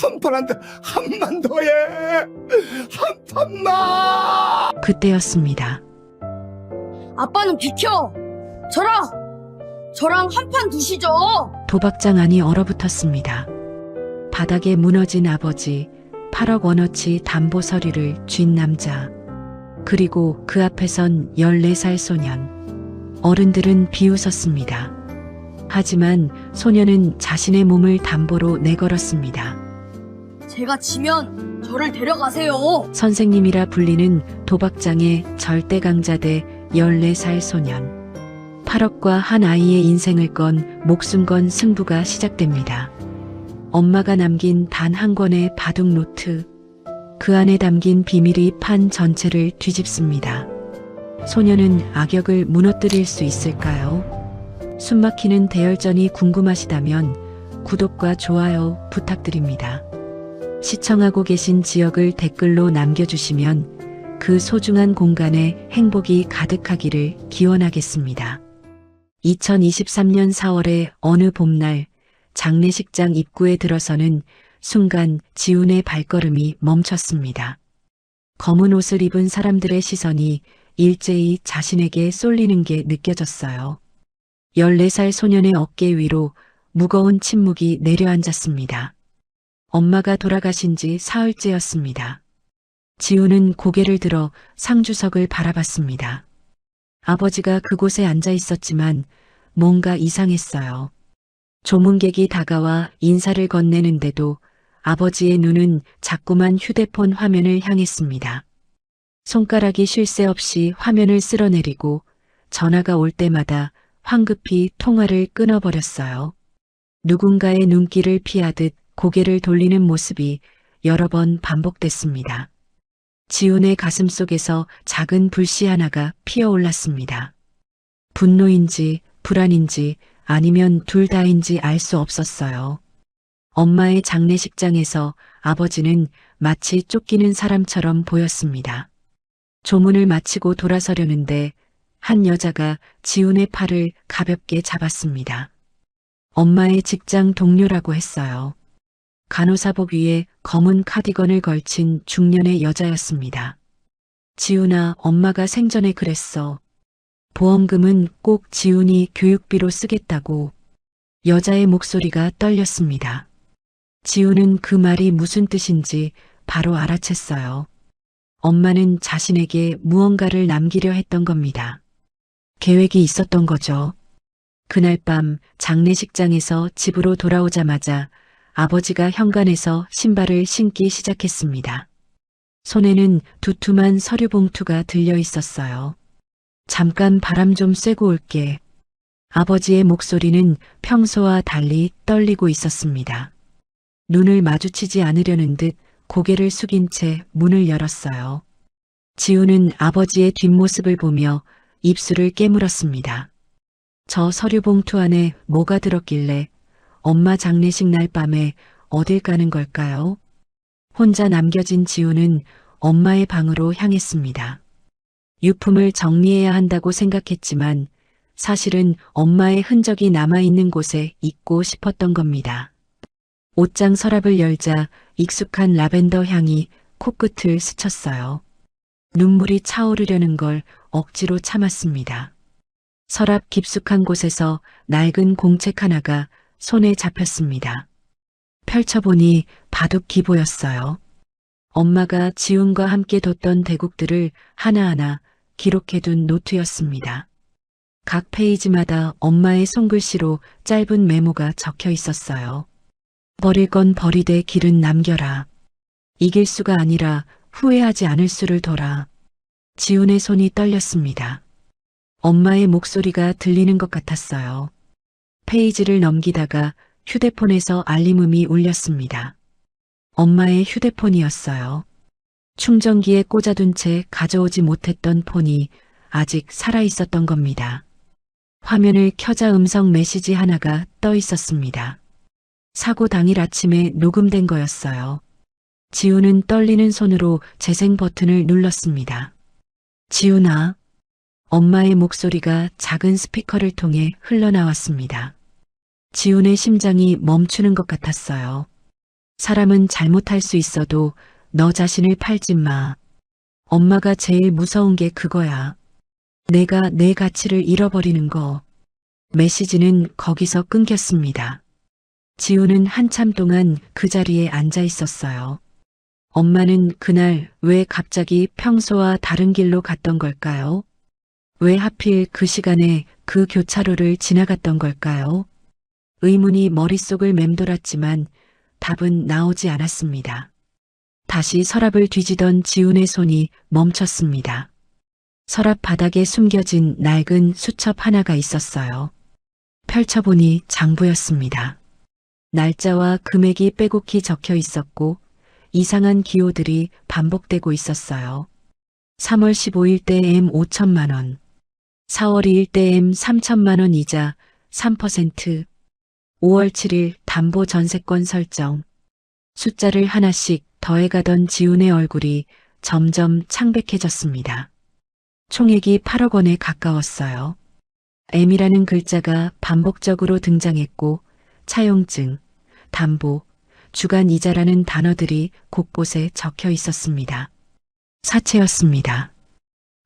한 판한다. 한 판 더 해. 한 판만. 그때였습니다. 아빠는 비켜! 저랑 한 판 두시죠! 도박장 안이 얼어붙었습니다. 바닥에 무너진 아버지, 8억 원어치 담보 서류를 쥔 남자, 그리고 그 앞에선 14살 소년. 어른들은 비웃었습니다. 하지만 소년은 자신의 몸을 담보로 내걸었습니다. 제가 지면 저를 데려가세요. 선생님이라 불리는 도박장의 절대 강자대 14살 소년. 8억과 한 아이의 인생을 건 목숨 건 승부가 시작됩니다. 엄마가 남긴 단 한 권의 바둑 노트. 그 안에 담긴 비밀이 판 전체를 뒤집습니다. 소년은 악역을 무너뜨릴 수 있을까요? 숨막히는 대열전이 궁금하시다면 구독과 좋아요 부탁드립니다. 시청하고 계신 지역을 댓글로 남겨주시면 그 소중한 공간에 행복이 가득하기를 기원하겠습니다. 2023년 4월의 어느 봄날 장례식장 입구에 들어서는 순간 지훈의 발걸음이 멈췄습니다. 검은 옷을 입은 사람들의 시선이 일제히 자신에게 쏠리는 게 느껴졌어요. 14살 소년의 어깨 위로 무거운 침묵이 내려앉았습니다. 엄마가 돌아가신 지 사흘째였습니다. 지훈은 고개를 들어 상주석을 바라봤습니다. 아버지가 그곳에 앉아 있었지만 뭔가 이상했어요. 조문객이 다가와 인사를 건네는데도 아버지의 눈은 자꾸만 휴대폰 화면을 향했습니다. 손가락이 쉴 새 없이 화면을 쓸어내리고 전화가 올 때마다 황급히 통화를 끊어버렸어요. 누군가의 눈길을 피하듯 고개를 돌리는 모습이 여러 번 반복됐습니다. 지훈의 가슴 속에서 작은 불씨 하나가 피어올랐습니다. 분노인지 불안인지 아니면 둘 다인지 알 수 없었어요. 엄마의 장례식장에서 아버지는 마치 쫓기는 사람처럼 보였습니다. 조문을 마치고 돌아서려는데 한 여자가 지훈의 팔을 가볍게 잡았습니다. 엄마의 직장 동료라고 했어요. 간호사복 위에 검은 카디건을 걸친 중년의 여자였습니다. 지훈아, 엄마가 생전에 그랬어. 보험금은 꼭 지훈이 교육비로 쓰겠다고. 여자의 목소리가 떨렸습니다. 지훈은 그 말이 무슨 뜻인지 바로 알아챘어요. 엄마는 자신에게 무언가를 남기려 했던 겁니다. 계획이 있었던 거죠. 그날 밤 장례식장에서 집으로 돌아오자마자 아버지가 현관에서 신발을 신기 시작했습니다. 손에는 두툼한 서류 봉투가 들려 있었어요. 잠깐 바람 좀 쐬고 올게. 아버지의 목소리는 평소와 달리 떨리고 있었습니다. 눈을 마주치지 않으려는 듯 고개를 숙인 채 문을 열었어요. 지훈은 아버지의 뒷모습을 보며 입술을 깨물었습니다. 저 서류 봉투 안에 뭐가 들었길래 엄마 장례식 날 밤에 어딜 가는 걸까요? 혼자 남겨진 지훈은 엄마의 방으로 향했습니다. 유품을 정리해야 한다고 생각했지만 사실은 엄마의 흔적이 남아있는 곳에 있고 싶었던 겁니다. 옷장 서랍을 열자 익숙한 라벤더 향이 코끝을 스쳤어요. 눈물이 차오르려는 걸 억지로 참았습니다. 서랍 깊숙한 곳에서 낡은 공책 하나가 손에 잡혔습니다. 펼쳐보니 바둑 기보였어요. 엄마가 지훈과 함께 뒀던 대국들을 하나하나 기록해둔 노트였습니다. 각 페이지마다 엄마의 손글씨로 짧은 메모가 적혀 있었어요. 버릴 건 버리되 길은 남겨라. 이길 수가 아니라 후회하지 않을 수를 둬라. 지훈의 손이 떨렸습니다. 엄마의 목소리가 들리는 것 같았어요. 페이지를 넘기다가 휴대폰에서 알림음이 울렸습니다. 엄마의 휴대폰이었어요. 충전기에 꽂아둔 채 가져오지 못했던 폰이 아직 살아있었던 겁니다. 화면을 켜자 음성 메시지 하나가 떠 있었습니다. 사고 당일 아침에 녹음된 거였어요. 지훈은 떨리는 손으로 재생 버튼을 눌렀습니다. 지훈아. 엄마의 목소리가 작은 스피커를 통해 흘러나왔습니다. 지훈의 심장이 멈추는 것 같았어요. 사람은 잘못할 수 있어도 너 자신을 팔지 마. 엄마가 제일 무서운 게 그거야. 내가 내 가치를 잃어버리는 거. 메시지는 거기서 끊겼습니다. 지우는 한참 동안 그 자리에 앉아 있었어요. 엄마는 그날 왜 갑자기 평소와 다른 길로 갔던 걸까요? 왜 하필 그 시간에 그 교차로를 지나갔던 걸까요? 의문이 머릿속을 맴돌았지만 답은 나오지 않았습니다. 다시 서랍을 뒤지던 지훈의 손이 멈췄습니다. 서랍 바닥에 숨겨진 낡은 수첩 하나가 있었어요. 펼쳐보니 장부였습니다. 날짜와 금액이 빼곡히 적혀 있었고 이상한 기호들이 반복되고 있었어요. 3월 15일 때 M 5천만 원, 4월 2일 때 M 3천만 원 이자 3%, 5월 7일 담보 전세권 설정. 숫자를 하나씩 더해가던 지훈의 얼굴이 점점 창백해졌습니다. 총액이 8억 원에 가까웠어요. M이라는 글자가 반복적으로 등장했고 차용증, 담보, 주간 이자라는 단어들이 곳곳에 적혀 있었습니다. 사채였습니다.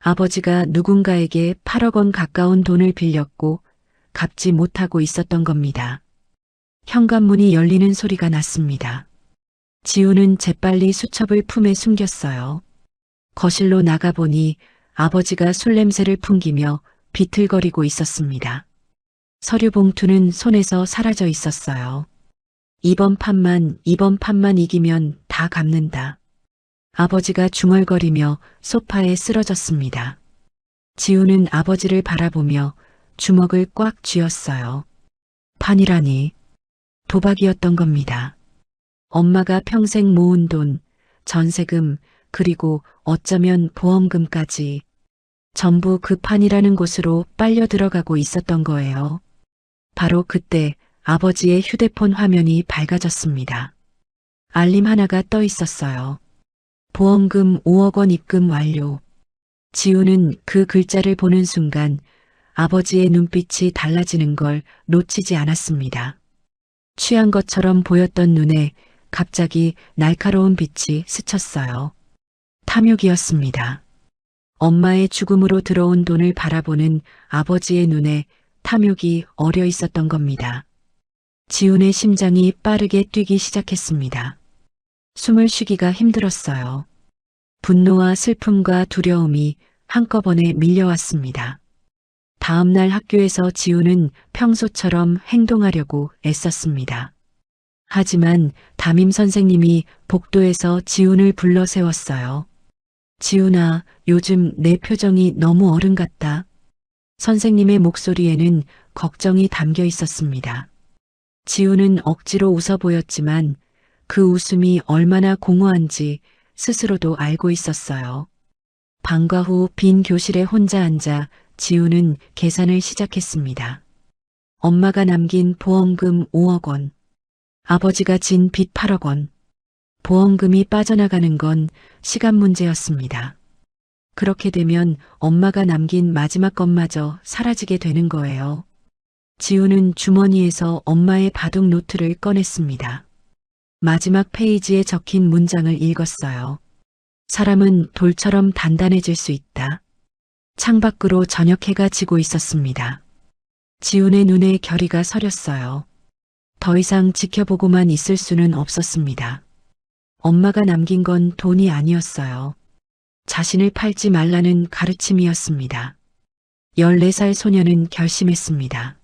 아버지가 누군가에게 8억 원 가까운 돈을 빌렸고 갚지 못하고 있었던 겁니다. 현관문이 열리는 소리가 났습니다. 지우는 재빨리 수첩을 품에 숨겼어요. 거실로 나가보니 아버지가 술 냄새를 풍기며 비틀거리고 있었습니다. 서류 봉투는 손에서 사라져 있었어요. 이번 판만 이기면 다 갚는다. 아버지가 중얼거리며 소파에 쓰러졌습니다. 지우는 아버지를 바라보며 주먹을 꽉 쥐었어요. 판이라니 도박이었던 겁니다. 엄마가 평생 모은 돈, 전세금, 그리고 어쩌면 보험금까지 전부 그 판이라는 곳으로 빨려 들어가고 있었던 거예요. 바로 그때 아버지의 휴대폰 화면이 밝아졌습니다. 알림 하나가 떠 있었어요. 보험금 5억 원 입금 완료. 지우는 그 글자를 보는 순간 아버지의 눈빛이 달라지는 걸 놓치지 않았습니다. 취한 것처럼 보였던 눈에 갑자기 날카로운 빛이 스쳤어요. 탐욕이었습니다. 엄마의 죽음으로 들어온 돈을 바라보는 아버지의 눈에 탐욕이 어려 있었던 겁니다. 지훈의 심장이 빠르게 뛰기 시작했습니다. 숨을 쉬기가 힘들었어요. 분노와 슬픔과 두려움이 한꺼번에 밀려왔습니다. 다음 날 학교에서 지훈은 평소처럼 행동하려고 애썼습니다. 하지만 담임 선생님이 복도에서 지훈을 불러 세웠어요. 지훈아, 요즘 내 표정이 너무 어른 같다. 선생님의 목소리에는 걱정이 담겨 있었습니다. 지훈은 억지로 웃어 보였지만 그 웃음이 얼마나 공허한지 스스로도 알고 있었어요. 방과 후 빈 교실에 혼자 앉아 지훈은 계산을 시작했습니다. 엄마가 남긴 보험금 5억 원, 아버지가 진 빚 8억 원, 보험금이 빠져나가는 건 시간 문제였습니다. 그렇게 되면 엄마가 남긴 마지막 것마저 사라지게 되는 거예요. 지훈은 주머니에서 엄마의 바둑 노트를 꺼냈습니다. 마지막 페이지에 적힌 문장을 읽었어요. 사람은 돌처럼 단단해질 수 있다. 창밖으로 저녁 해가 지고 있었습니다. 지훈의 눈에 결의가 서렸어요. 더 이상 지켜보고만 있을 수는 없었습니다. 엄마가 남긴 건 돈이 아니었어요. 자신을 팔지 말라는 가르침이었습니다. 14살 소녀는 결심했습니다.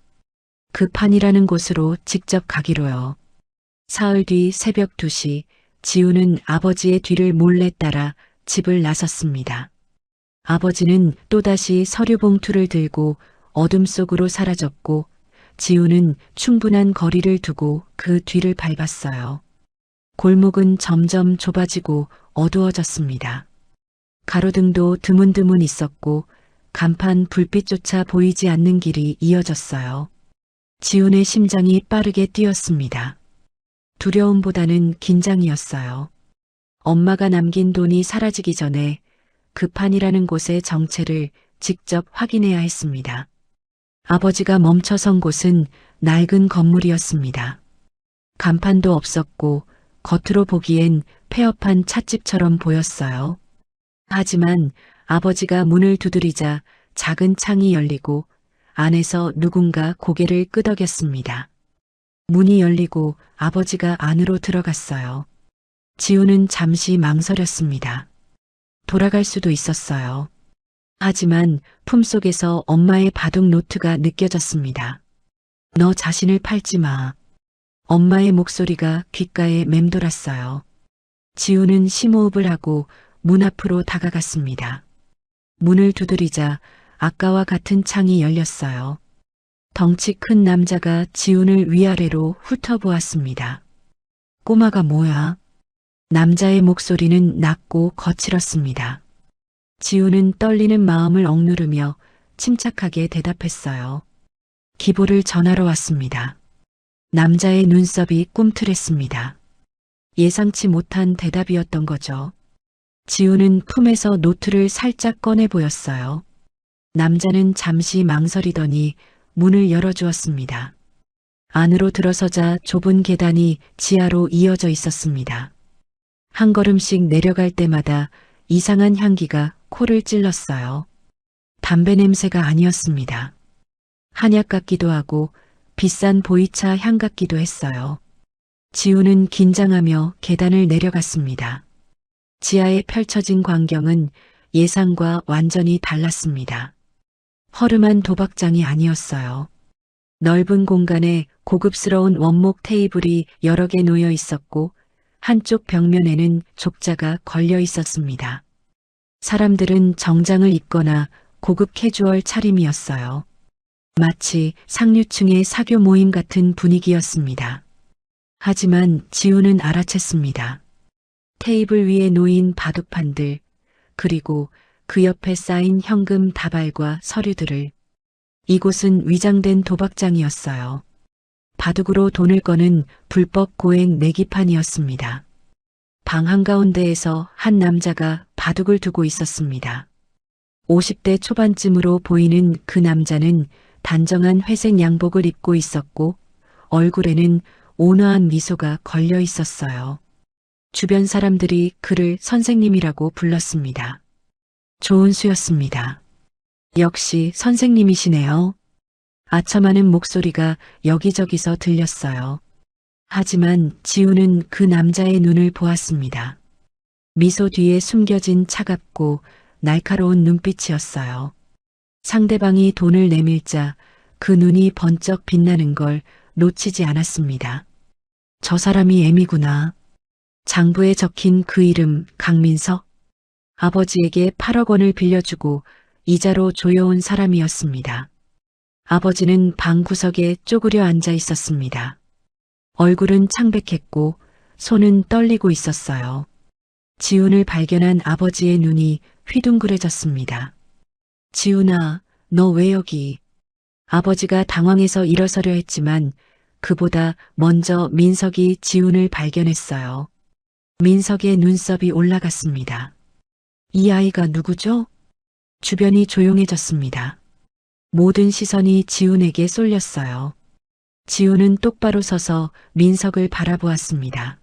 그 판이라는 곳으로 직접 가기로요. 사흘 뒤 새벽 2시 지훈은 아버지의 뒤를 몰래 따라 집을 나섰습니다. 아버지는 또다시 서류 봉투를 들고 어둠 속으로 사라졌고 지훈은 충분한 거리를 두고 그 뒤를 밟았어요. 골목은 점점 좁아지고 어두워졌습니다. 가로등도 드문드문 있었고 간판 불빛조차 보이지 않는 길이 이어졌어요. 지훈의 심장이 빠르게 뛰었습니다. 두려움보다는 긴장이었어요. 엄마가 남긴 돈이 사라지기 전에 그 판이라는 곳의 정체를 직접 확인해야 했습니다. 아버지가 멈춰선 곳은 낡은 건물이었습니다. 간판도 없었고 겉으로 보기엔 폐업한 찻집처럼 보였어요. 하지만 아버지가 문을 두드리자 작은 창이 열리고 안에서 누군가 고개를 끄덕였습니다. 문이 열리고 아버지가 안으로 들어갔어요. 지우는 잠시 망설였습니다. 돌아갈 수도 있었어요. 하지만 품속에서 엄마의 바둑 노트가 느껴졌습니다. 너 자신을 팔지 마. 엄마의 목소리가 귓가에 맴돌았어요. 지우는 심호흡을 하고 문 앞으로 다가갔습니다. 문을 두드리자 아까와 같은 창이 열렸어요. 덩치 큰 남자가 지훈을 위아래로 훑어보았습니다. 꼬마가 뭐야? 남자의 목소리는 낮고 거칠었습니다. 지훈은 떨리는 마음을 억누르며 침착하게 대답했어요. 기보를 전하러 왔습니다. 남자의 눈썹이 꿈틀했습니다. 예상치 못한 대답이었던 거죠. 지훈은 품에서 노트를 살짝 꺼내 보였어요. 남자는 잠시 망설이더니 문을 열어주었습니다. 안으로 들어서자 좁은 계단이 지하로 이어져 있었습니다. 한 걸음씩 내려갈 때마다 이상한 향기가 코를 찔렀어요. 담배 냄새가 아니었습니다. 한약 같기도 하고 비싼 보이차 향 같기도 했어요. 지우는 긴장하며 계단을 내려갔습니다. 지하에 펼쳐진 광경은 예상과 완전히 달랐습니다. 허름한 도박장이 아니었어요. 넓은 공간에 고급스러운 원목 테이블이 여러 개 놓여 있었고 한쪽 벽면에는 족자가 걸려 있었습니다. 사람들은 정장을 입거나 고급 캐주얼 차림이었어요. 마치 상류층의 사교 모임 같은 분위기였습니다. 하지만 지우는 알아챘습니다. 테이블 위에 놓인 바둑판들, 그리고 그 옆에 쌓인 현금 다발과 서류들을. 이곳은 위장된 도박장이었어요. 바둑으로 돈을 거는 불법 고액 내기판이었습니다. 방 한가운데에서 한 남자가 바둑을 두고 있었습니다. 50대 초반쯤으로 보이는 그 남자는 단정한 회색 양복을 입고 있었고 얼굴에는 온화한 미소가 걸려 있었어요. 주변 사람들이 그를 선생님이라고 불렀습니다. 좋은 수였습니다. 역시 선생님이시네요. 아첨하는 목소리가 여기저기서 들렸어요. 하지만 지우는 그 남자의 눈을 보았습니다. 미소 뒤에 숨겨진 차갑고 날카로운 눈빛이었어요. 상대방이 돈을 내밀자 그 눈이 번쩍 빛나는 걸 놓치지 않았습니다. 저 사람이 M이구나. 장부에 적힌 그 이름 강민석. 아버지에게 8억 원을 빌려주고 이자로 조여온 사람이었습니다. 아버지는 방 구석에 쪼그려 앉아 있었습니다. 얼굴은 창백했고 손은 떨리고 있었어요. 지훈을 발견한 아버지의 눈이 휘둥그레졌습니다. 지훈아, 너 왜 여기? 아버지가 당황해서 일어서려 했지만 그보다 먼저 민석이 지훈을 발견했어요. 민석의 눈썹이 올라갔습니다. 이 아이가 누구죠? 주변이 조용해졌습니다. 모든 시선이 지훈에게 쏠렸어요. 지훈은 똑바로 서서 민석을 바라보았습니다.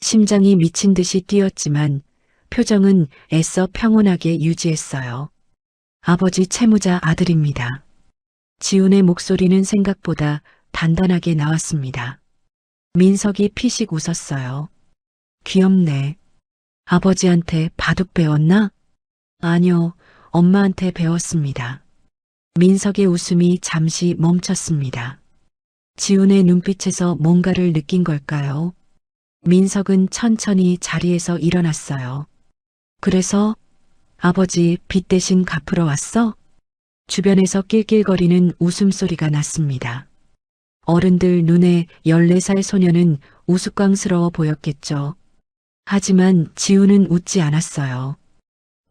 심장이 미친 듯이 뛰었지만 표정은 애써 평온하게 유지했어요. 아버지 채무자 아들입니다. 지훈의 목소리는 생각보다 단단하게 나왔습니다. 민석이 피식 웃었어요. 귀엽네. 아버지한테 바둑 배웠나? 아니요, 엄마한테 배웠습니다. 민석의 웃음이 잠시 멈췄습니다. 지훈의 눈빛에서 뭔가를 느낀 걸까요? 민석은 천천히 자리에서 일어났어요. 그래서 아버지 빚 대신 갚으러 왔어? 주변에서 낄낄거리는 웃음소리가 났습니다. 어른들 눈에 14살 소녀는 우스꽝스러워 보였겠죠. 하지만 지훈은 웃지 않았어요.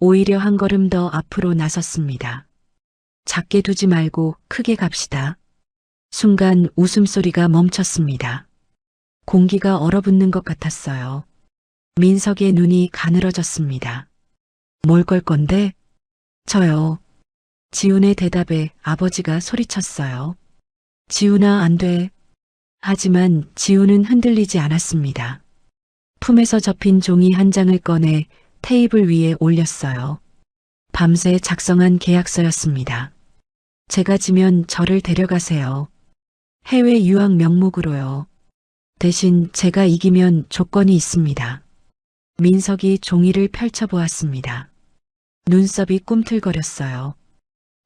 오히려 한 걸음 더 앞으로 나섰습니다. 작게 두지 말고 크게 갑시다. 순간 웃음소리가 멈췄습니다. 공기가 얼어붙는 것 같았어요. 민석의 눈이 가늘어졌습니다. 뭘 걸 건데? 저요. 지훈의 대답에 아버지가 소리쳤어요. 지훈아, 안 돼. 하지만 지훈은 흔들리지 않았습니다. 품에서 접힌 종이 한 장을 꺼내 테이블 위에 올렸어요. 밤새 작성한 계약서였습니다. 제가 지면 저를 데려가세요. 해외 유학 명목으로요. 대신 제가 이기면 조건이 있습니다. 민석이 종이를 펼쳐보았습니다. 눈썹이 꿈틀거렸어요.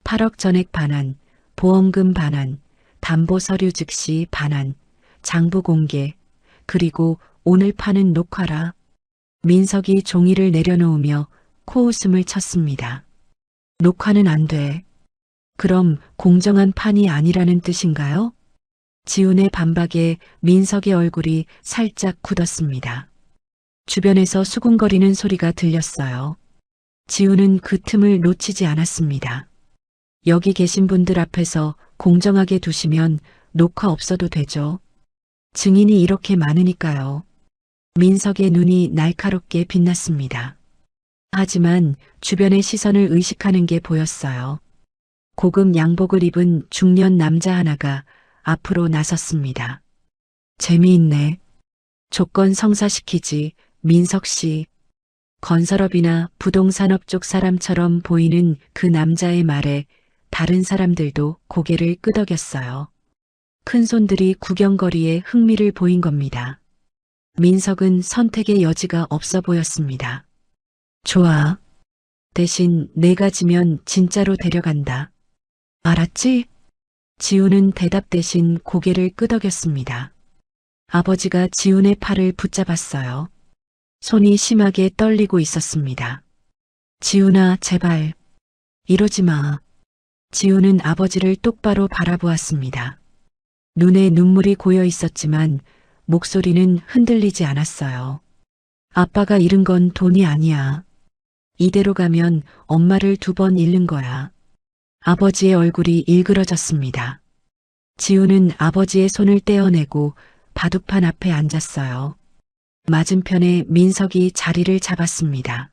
8억 전액 반환, 보험금 반환, 담보 서류 즉시 반환, 장부 공개, 그리고 오늘 파는 녹화라. 민석이 종이를 내려놓으며 코웃음을 쳤습니다. 녹화는 안 돼. 그럼 공정한 판이 아니라는 뜻인가요? 지훈의 반박에 민석의 얼굴이 살짝 굳었습니다. 주변에서 수군거리는 소리가 들렸어요. 지훈은 그 틈을 놓치지 않았습니다. 여기 계신 분들 앞에서 공정하게 두시면 녹화 없어도 되죠. 증인이 이렇게 많으니까요. 민석의 눈이 날카롭게 빛났습니다. 하지만 주변의 시선을 의식하는 게 보였어요. 고급 양복을 입은 중년 남자 하나가 앞으로 나섰습니다. 재미있네. 조건 성사시키지, 민석 씨. 건설업이나 부동산업 쪽 사람처럼 보이는 그 남자의 말에 다른 사람들도 고개를 끄덕였어요. 큰손들이 구경거리에 흥미를 보인 겁니다. 민석은 선택의 여지가 없어 보였습니다. 좋아. 대신 내가 지면 진짜로 데려간다. 알았지? 지훈은 대답 대신 고개를 끄덕였습니다. 아버지가 지훈의 팔을 붙잡았어요. 손이 심하게 떨리고 있었습니다. 지훈아, 제발. 이러지 마. 지훈은 아버지를 똑바로 바라보았습니다. 눈에 눈물이 고여 있었지만 목소리는 흔들리지 않았어요. 아빠가 잃은 건 돈이 아니야. 이대로 가면 엄마를 2번 잃는 거야. 아버지의 얼굴이 일그러졌습니다. 지훈은 아버지의 손을 떼어내고 바둑판 앞에 앉았어요. 맞은편에 민석이 자리를 잡았습니다.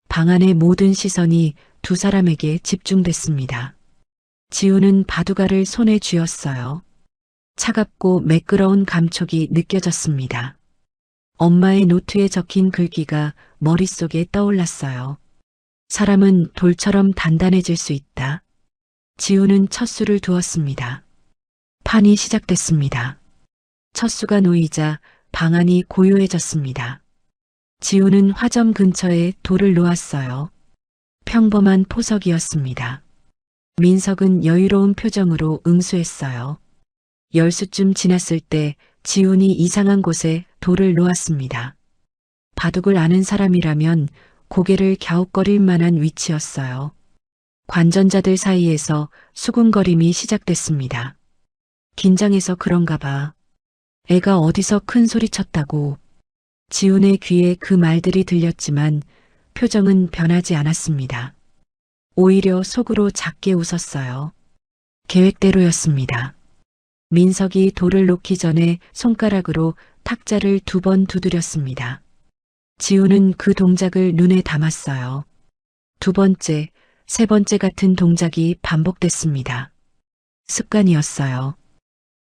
방 안의 모든 시선이 두 사람에게 집중됐습니다. 지훈은 바둑알을 손에 쥐었어요. 차갑고 매끄러운 감촉이 느껴졌습니다. 엄마의 노트에 적힌 글귀가 머릿속에 떠올랐어요. 사람은 돌처럼 단단해질 수 있다. 지훈은 첫 수를 두었습니다. 판이 시작됐습니다. 첫 수가 놓이자 방 안이 고요해졌습니다. 지훈은 화점 근처에 돌을 놓았어요. 평범한 포석이었습니다. 민석은 여유로운 표정으로 응수했어요. 10수쯤 지났을 때 지훈이 이상한 곳에 돌을 놓았습니다. 바둑을 아는 사람이라면 고개를 갸웃거릴 만한 위치였어요. 관전자들 사이에서 수군거림이 시작됐습니다. 긴장해서 그런가 봐. 애가 어디서 큰 소리 쳤다고. 지훈의 귀에 그 말들이 들렸지만 표정은 변하지 않았습니다. 오히려 속으로 작게 웃었어요. 계획대로였습니다. 민석이 돌을 놓기 전에 손가락으로 탁자를 2번 두드렸습니다. 지훈은 그 동작을 눈에 담았어요. 2번째, 3번째 같은 동작이 반복됐습니다. 습관이었어요.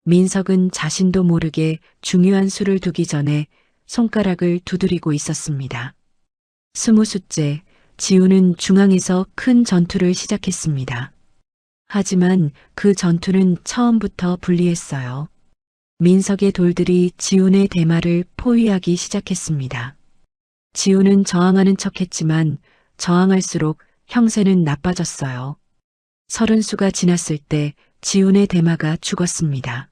민석은 자신도 모르게 중요한 수를 두기 전에 손가락을 두드리고 있었습니다. 20수째, 지훈은 중앙에서 큰 전투를 시작했습니다. 하지만 그 전투는 처음부터 불리했어요. 민석의 돌들이 지훈의 대마를 포위하기 시작했습니다. 지훈은 저항하는 척했지만 저항할수록 형세는 나빠졌어요. 30수가 지났을 때 지훈의 대마가 죽었습니다.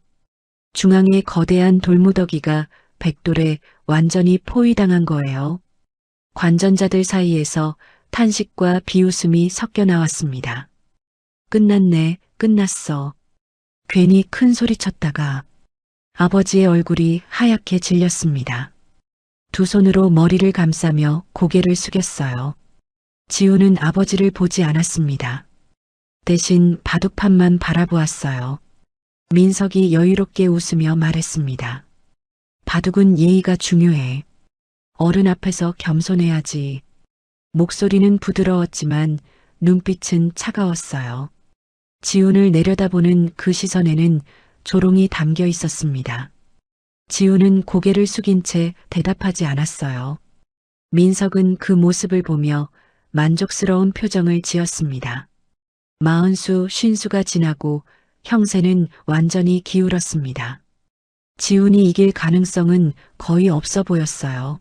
중앙의 거대한 돌무더기가 백돌에 완전히 포위당한 거예요. 관전자들 사이에서 탄식과 비웃음이 섞여 나왔습니다. 끝났네, 끝났어. 괜히 큰 소리 쳤다가. 아버지의 얼굴이 하얗게 질렸습니다. 두 손으로 머리를 감싸며 고개를 숙였어요. 지훈은 아버지를 보지 않았습니다. 대신 바둑판만 바라보았어요. 민석이 여유롭게 웃으며 말했습니다. 바둑은 예의가 중요해. 어른 앞에서 겸손해야지. 목소리는 부드러웠지만 눈빛은 차가웠어요. 지훈을 내려다보는 그 시선에는 조롱이 담겨 있었습니다. 지우는 고개를 숙인 채 대답하지 않았어요. 민석은 그 모습을 보며 만족스러운 표정을 지었습니다. 40수, 50수가 지나고 형세는 완전히 기울었습니다. 지훈이 이길 가능성은 거의 없어 보였어요.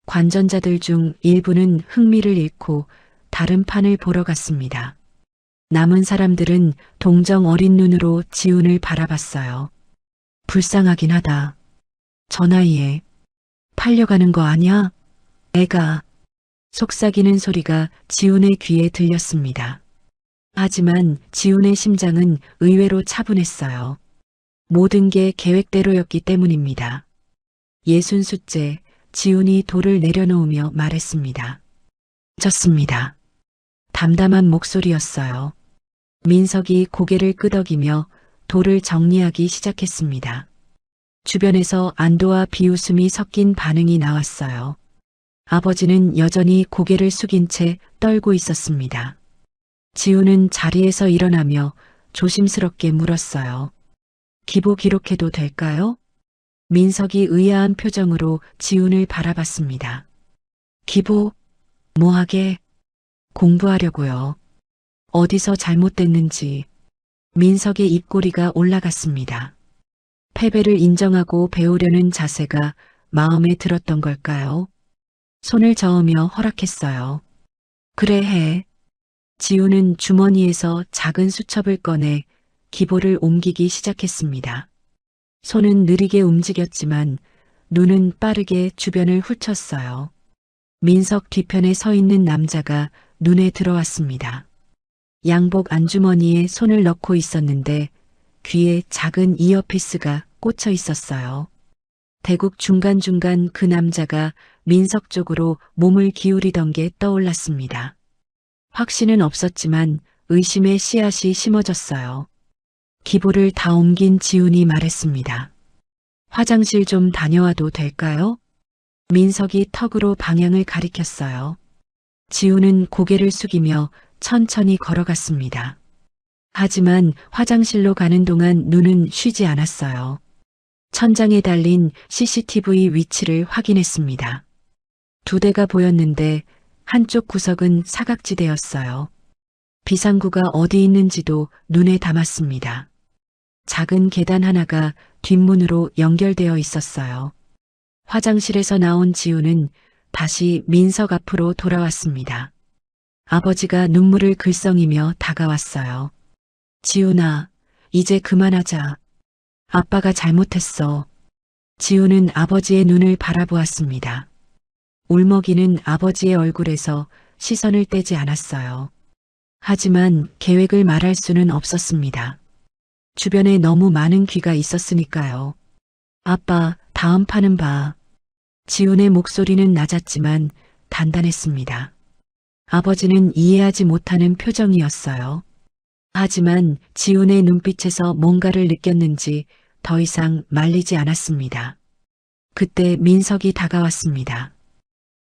관전자들 중 일부는 흥미를 잃고 다른 판을 보러 갔습니다. 남은 사람들은 동정 어린 눈으로 지훈을 바라봤어요. 불쌍하긴 하다. 저 나이에 팔려가는 거 아냐? 애가. 속삭이는 소리가 지훈의 귀에 들렸습니다. 하지만 지훈의 심장은 의외로 차분했어요. 모든 게 계획대로였기 때문입니다. 60수째 지훈이 돌을 내려놓으며 말했습니다. 졌습니다. 담담한 목소리였어요. 민석이 고개를 끄덕이며 돌을 정리하기 시작했습니다. 주변에서 안도와 비웃음이 섞인 반응이 나왔어요. 아버지는 여전히 고개를 숙인 채 떨고 있었습니다. 지훈은 자리에서 일어나며 조심스럽게 물었어요. 기보 기록해도 될까요? 민석이 의아한 표정으로 지훈을 바라봤습니다. 기보? 뭐하게? 공부하려고요. 어디서 잘못됐는지. 민석의 입꼬리가 올라갔습니다. 패배를 인정하고 배우려는 자세가 마음에 들었던 걸까요? 손을 저으며 허락했어요. 그래 해. 지훈은 주머니에서 작은 수첩을 꺼내 기보를 옮기기 시작했습니다. 손은 느리게 움직였지만 눈은 빠르게 주변을 훑었어요. 민석 뒤편에 서 있는 남자가 눈에 들어왔습니다. 양복 안주머니에 손을 넣고 있었는데 귀에 작은 이어피스가 꽂혀 있었어요. 대국 중간중간 그 남자가 민석 쪽으로 몸을 기울이던 게 떠올랐습니다. 확신은 없었지만 의심의 씨앗이 심어졌어요. 기보를 다 옮긴 지훈이 말했습니다. 화장실 좀 다녀와도 될까요? 민석이 턱으로 방향을 가리켰어요. 지훈은 고개를 숙이며 천천히 걸어갔습니다. 하지만 화장실로 가는 동안 눈은 쉬지 않았어요. 천장에 달린 CCTV 위치를 확인했습니다. 2대가 보였는데 한쪽 구석은 사각지대였어요. 비상구가 어디 있는지도 눈에 담았습니다. 작은 계단 하나가 뒷문으로 연결되어 있었어요. 화장실에서 나온 지훈은 다시 민석 앞으로 돌아왔습니다. 아버지가 눈물을 글썽이며 다가왔어요. 지훈아, 이제 그만하자. 아빠가 잘못했어. 지훈은 아버지의 눈을 바라보았습니다. 울먹이는 아버지의 얼굴에서 시선을 떼지 않았어요. 하지만 계획을 말할 수는 없었습니다. 주변에 너무 많은 귀가 있었으니까요. 아빠, 다음 판은 봐. 지훈의 목소리는 낮았지만 단단했습니다. 아버지는 이해하지 못하는 표정이었어요. 하지만 지훈의 눈빛에서 뭔가를 느꼈는지 더 이상 말리지 않았습니다. 그때 민석이 다가왔습니다.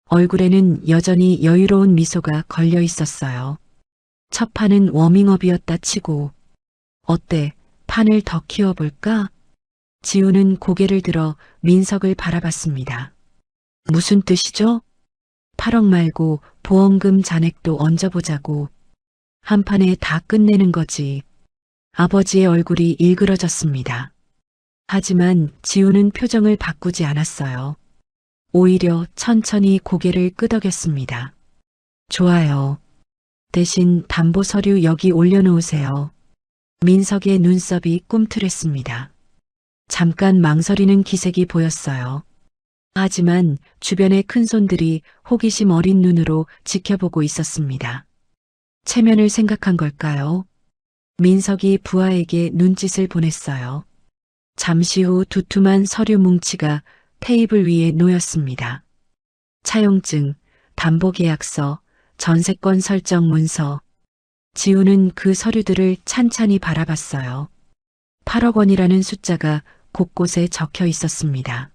얼굴에는 여전히 여유로운 미소가 걸려 있었어요. 첫 판은 워밍업이었다 치고 어때? 판을 더 키워볼까? 지훈은 고개를 들어 민석을 바라봤습니다. 무슨 뜻이죠? 8억 말고 보험금 잔액도 얹어보자고. 한 판에 다 끝내는 거지. 아버지의 얼굴이 일그러졌습니다. 하지만 지훈은 표정을 바꾸지 않았어요. 오히려 천천히 고개를 끄덕였습니다. 좋아요. 대신 담보 서류 여기 올려놓으세요. 민석의 눈썹이 꿈틀했습니다. 잠깐 망설이는 기색이 보였어요. 하지만 주변의 큰손들이 호기심 어린 눈으로 지켜보고 있었습니다. 체면을 생각한 걸까요? 민석이 부하에게 눈짓을 보냈어요. 잠시 후 두툼한 서류 뭉치가 테이블 위에 놓였습니다. 차용증, 담보계약서, 전세권 설정 문서. 지훈은 그 서류들을 찬찬히 바라봤어요. 8억 원이라는 숫자가 곳곳에 적혀 있었습니다.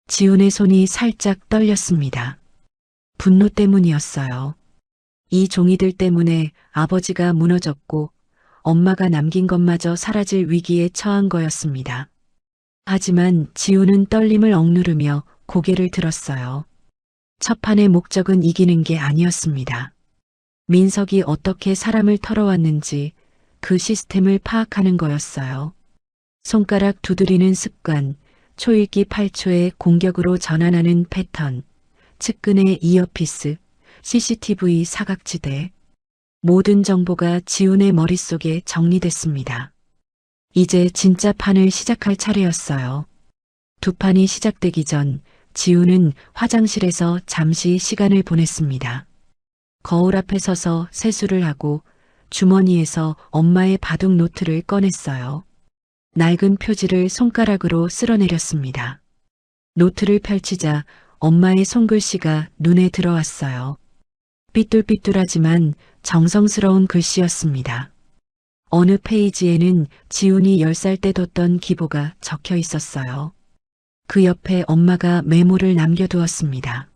지훈의 손이 살짝 떨렸습니다. 분노 때문이었어요. 이 종이들 때문에 아버지가 무너졌고 엄마가 남긴 것마저 사라질 위기에 처한 거였습니다. 하지만 지우는 떨림을 억누르며 고개를 들었어요. 첫판의 목적은 이기는 게 아니었습니다. 민석이 어떻게 사람을 털어왔는지 그 시스템을 파악하는 거였어요. 손가락 두드리는 습관, 초읽기 8초의 공격으로 전환하는 패턴, 측근의 이어피스, CCTV 사각지대. 모든 정보가 지훈의 머릿속에 정리됐습니다. 이제 진짜 판을 시작할 차례였어요. 두 판이 시작되기 전 지훈은 화장실에서 잠시 시간을 보냈습니다. 거울 앞에 서서 세수를 하고 주머니에서 엄마의 바둑 노트를 꺼냈어요. 낡은 표지를 손가락으로 쓸어내렸습니다. 노트를 펼치자 엄마의 손글씨가 눈에 들어왔어요. 삐뚤삐뚤하지만 정성스러운 글씨였습니다. 어느 페이지에는 지훈이 10살 때 뒀던 기보가 적혀 있었어요. 그 옆에 엄마가 메모를 남겨두었습니다.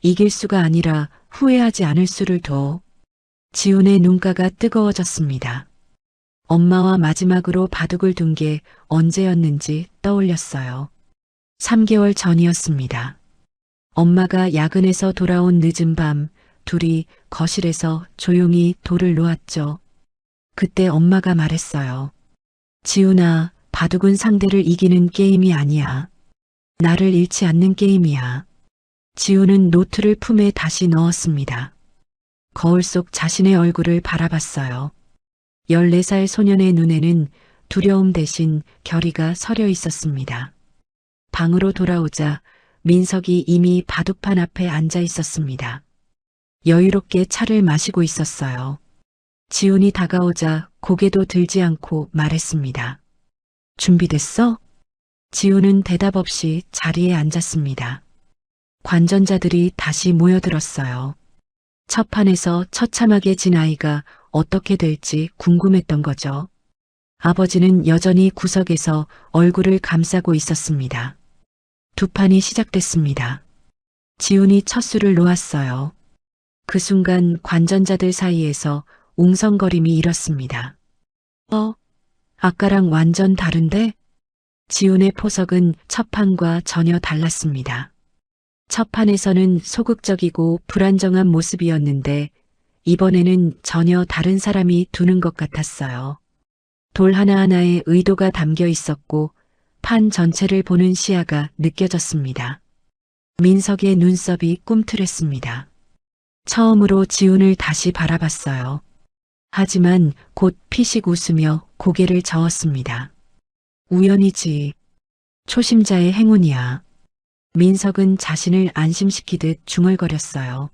이길 수가 아니라 후회하지 않을 수를 둬. 지훈의 눈가가 뜨거워졌습니다. 엄마와 마지막으로 바둑을 둔 게 언제였는지 떠올렸어요. 3개월 전이었습니다. 엄마가 야근에서 돌아온 늦은 밤, 둘이 거실에서 조용히 돌을 놓았죠. 그때 엄마가 말했어요. 지훈아, 바둑은 상대를 이기는 게임이 아니야. 나를 잃지 않는 게임이야. 지훈은 노트를 품에 다시 넣었습니다. 거울 속 자신의 얼굴을 바라봤어요. 14살 소년의 눈에는 두려움 대신 결의가 서려 있었습니다. 방으로 돌아오자 민석이 이미 바둑판 앞에 앉아 있었습니다. 여유롭게 차를 마시고 있었어요. 지훈이 다가오자 고개도 들지 않고 말했습니다. 준비됐어? 지훈은 대답 없이 자리에 앉았습니다. 관전자들이 다시 모여들었어요. 첫 판에서 처참하게 진 아이가 어떻게 될지 궁금했던 거죠. 아버지는 여전히 구석에서 얼굴을 감싸고 있었습니다. 두 판이 시작됐습니다. 지훈이 첫 수를 놓았어요. 그 순간 관전자들 사이에서 웅성거림이 일었습니다. 아까랑 완전 다른데? 지훈의 포석은 첫 판과 전혀 달랐습니다. 첫 판에서는 소극적이고 불안정한 모습이었는데 이번에는 전혀 다른 사람이 두는 것 같았어요. 돌 하나하나에 의도가 담겨 있었고 판 전체를 보는 시야가 느껴졌습니다. 민석의 눈썹이 꿈틀했습니다. 처음으로 지훈을 다시 바라봤어요. 하지만 곧 피식 웃으며 고개를 저었습니다. 우연이지. 초심자의 행운이야. 민석은 자신을 안심시키듯 중얼거렸어요.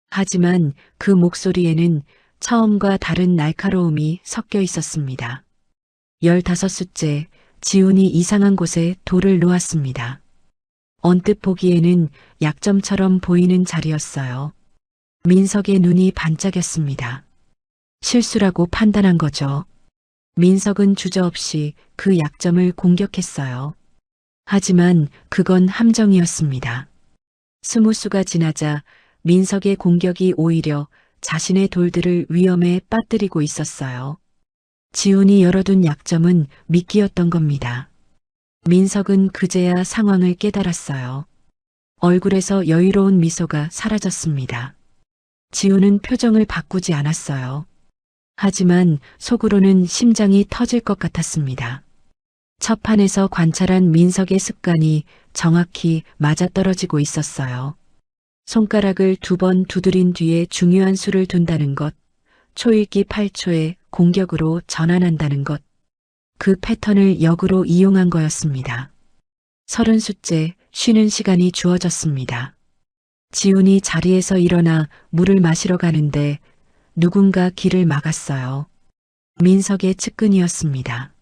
하지만 그 목소리에는 처음과 다른 날카로움이 섞여 있었습니다. 15수째 지훈이 이상한 곳에 돌을 놓았습니다. 언뜻 보기에는 약점처럼 보이는 자리였어요. 민석의 눈이 반짝였습니다. 실수라고 판단한 거죠. 민석은 주저없이 그 약점을 공격했어요. 하지만 그건 함정이었습니다. 20수가 지나자 민석의 공격이 오히려 자신의 돌들을 위험에 빠뜨리고 있었어요. 지훈이 열어둔 약점은 미끼였던 겁니다. 민석은 그제야 상황을 깨달았어요. 얼굴에서 여유로운 미소가 사라졌습니다. 지훈은 표정을 바꾸지 않았어요. 하지만 속으로는 심장이 터질 것 같았습니다. 첫 판에서 관찰한 민석의 습관이 정확히 맞아떨어지고 있었어요. 손가락을 2번 두드린 뒤에 중요한 수를 둔다는 것, 초읽기 8초에 공격으로 전환한다는 것, 그 패턴을 역으로 이용한 거였습니다. 30수째 쉬는 시간이 주어졌습니다. 지훈이 자리에서 일어나 물을 마시러 가는데 누군가 길을 막았어요. 민석의 측근이었습니다.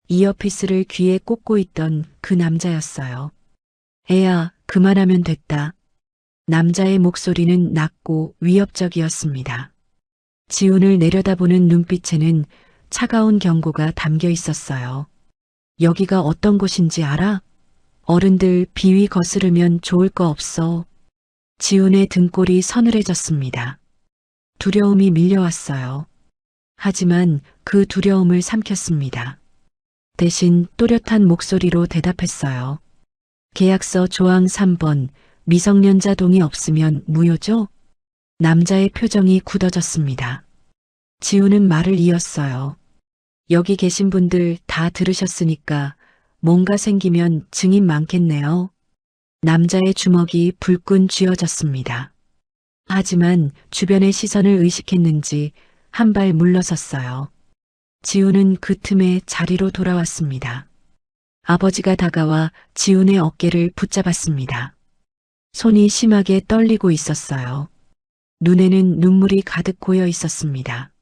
이어피스를 귀에 꽂고 있던 그 남자였어요. 애야, 그만하면 됐다. 남자의 목소리는 낮고 위협적이었습니다. 지훈을 내려다보는 눈빛에는 차가운 경고가 담겨 있었어요. 여기가 어떤 곳인지 알아? 어른들 비위 거스르면 좋을 거 없어. 지훈의 등골이 서늘해졌습니다. 두려움이 밀려왔어요. 하지만 그 두려움을 삼켰습니다. 대신 또렷한 목소리로 대답했어요. 계약서 조항 3번, 미성년자 동의 없으면 무효죠? 남자의 표정이 굳어졌습니다. 지우는 말을 이었어요. 여기 계신 분들 다 들으셨으니까 뭔가 생기면 증인 많겠네요. 남자의 주먹이 불끈 쥐어졌습니다. 하지만 주변의 시선을 의식했는지 한 발 물러섰어요. 지우는 그 틈에 자리로 돌아왔습니다. 아버지가 다가와 지훈의 어깨를 붙잡았습니다. 손이 심하게 떨리고 있었어요. 눈에는 눈물이 가득 고여 있었습니다.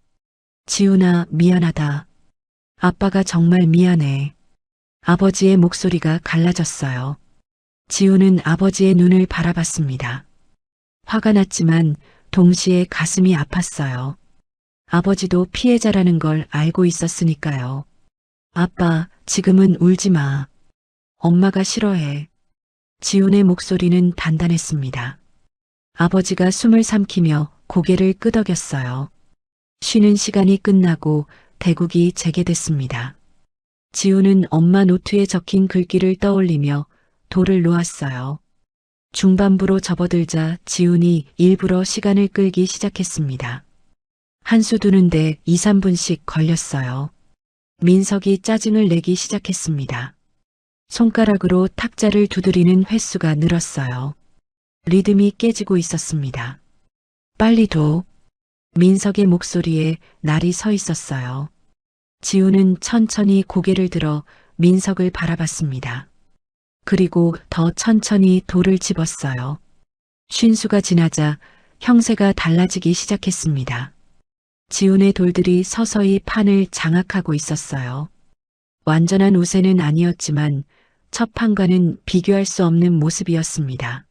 지훈아, 미안하다. 아빠가 정말 미안해. 아버지의 목소리가 갈라졌어요. 지훈은 아버지의 눈을 바라봤습니다. 화가 났지만 동시에 가슴이 아팠어요. 아버지도 피해자라는 걸 알고 있었으니까요. 아빠, 지금은 울지 마. 엄마가 싫어해. 지훈의 목소리는 단단했습니다. 아버지가 숨을 삼키며 고개를 끄덕였어요. 쉬는 시간이 끝나고 대국이 재개됐습니다. 지훈은 엄마 노트에 적힌 글귀를 떠올리며 돌을 놓았어요. 중반부로 접어들자 지훈이 일부러 시간을 끌기 시작했습니다. 한 수 두는데 2, 3분씩 걸렸어요. 민석이 짜증을 내기 시작했습니다. 손가락으로 탁자를 두드리는 횟수가 늘었어요. 리듬이 깨지고 있었습니다. 빨리 둬. 민석의 목소리에 날이 서 있었어요. 지우는 천천히 고개를 들어 민석을 바라봤습니다. 그리고 더 천천히 돌을 집었어요. 쉰수가 지나자 형세가 달라지기 시작했습니다. 지훈의 돌들이 서서히 판을 장악하고 있었어요. 완전한 우세는 아니었지만 첫 판과는 비교할 수 없는 모습이었습니다.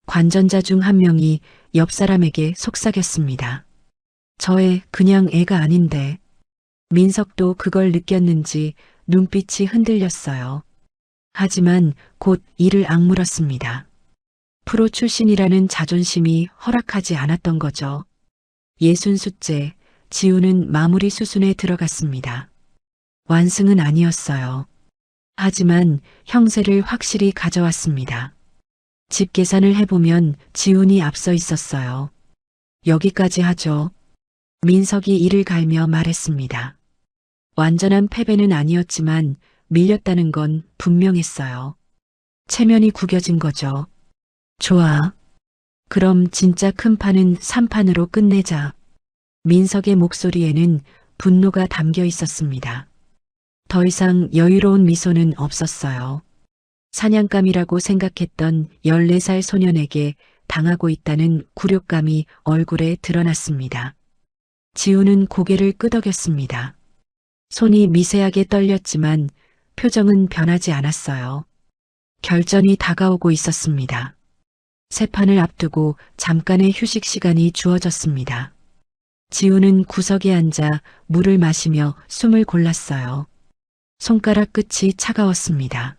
관전자 중 한 명이 옆 사람에게 속삭였습니다. 저 애 그냥 애가 아닌데. 민석도 그걸 느꼈는지 눈빛이 흔들렸어요. 하지만 곧 이를 악물었습니다. 프로 출신이라는 자존심이 허락하지 않았던 거죠. 60수째 지우는 마무리 수순에 들어갔습니다. 완승은 아니었어요. 하지만 형세를 확실히 가져왔습니다. 집 계산을 해보면 지훈이 앞서 있었어요. 여기까지 하죠. 민석이 이를 갈며 말했습니다. 완전한 패배는 아니었지만 밀렸다는 건 분명했어요. 체면이 구겨진 거죠. 좋아. 그럼 진짜 큰 판은 3판으로 끝내자. 민석의 목소리에는 분노가 담겨 있었습니다. 더 이상 여유로운 미소는 없었어요. 사냥감이라고 생각했던 14살 소년에게 당하고 있다는 굴욕감이 얼굴에 드러났습니다. 지우는 고개를 끄덕였습니다. 손이 미세하게 떨렸지만 표정은 변하지 않았어요. 결전이 다가오고 있었습니다. 세 판을 앞두고 잠깐의 휴식 시간이 주어졌습니다. 지우는 구석에 앉아 물을 마시며 숨을 골랐어요. 손가락 끝이 차가웠습니다.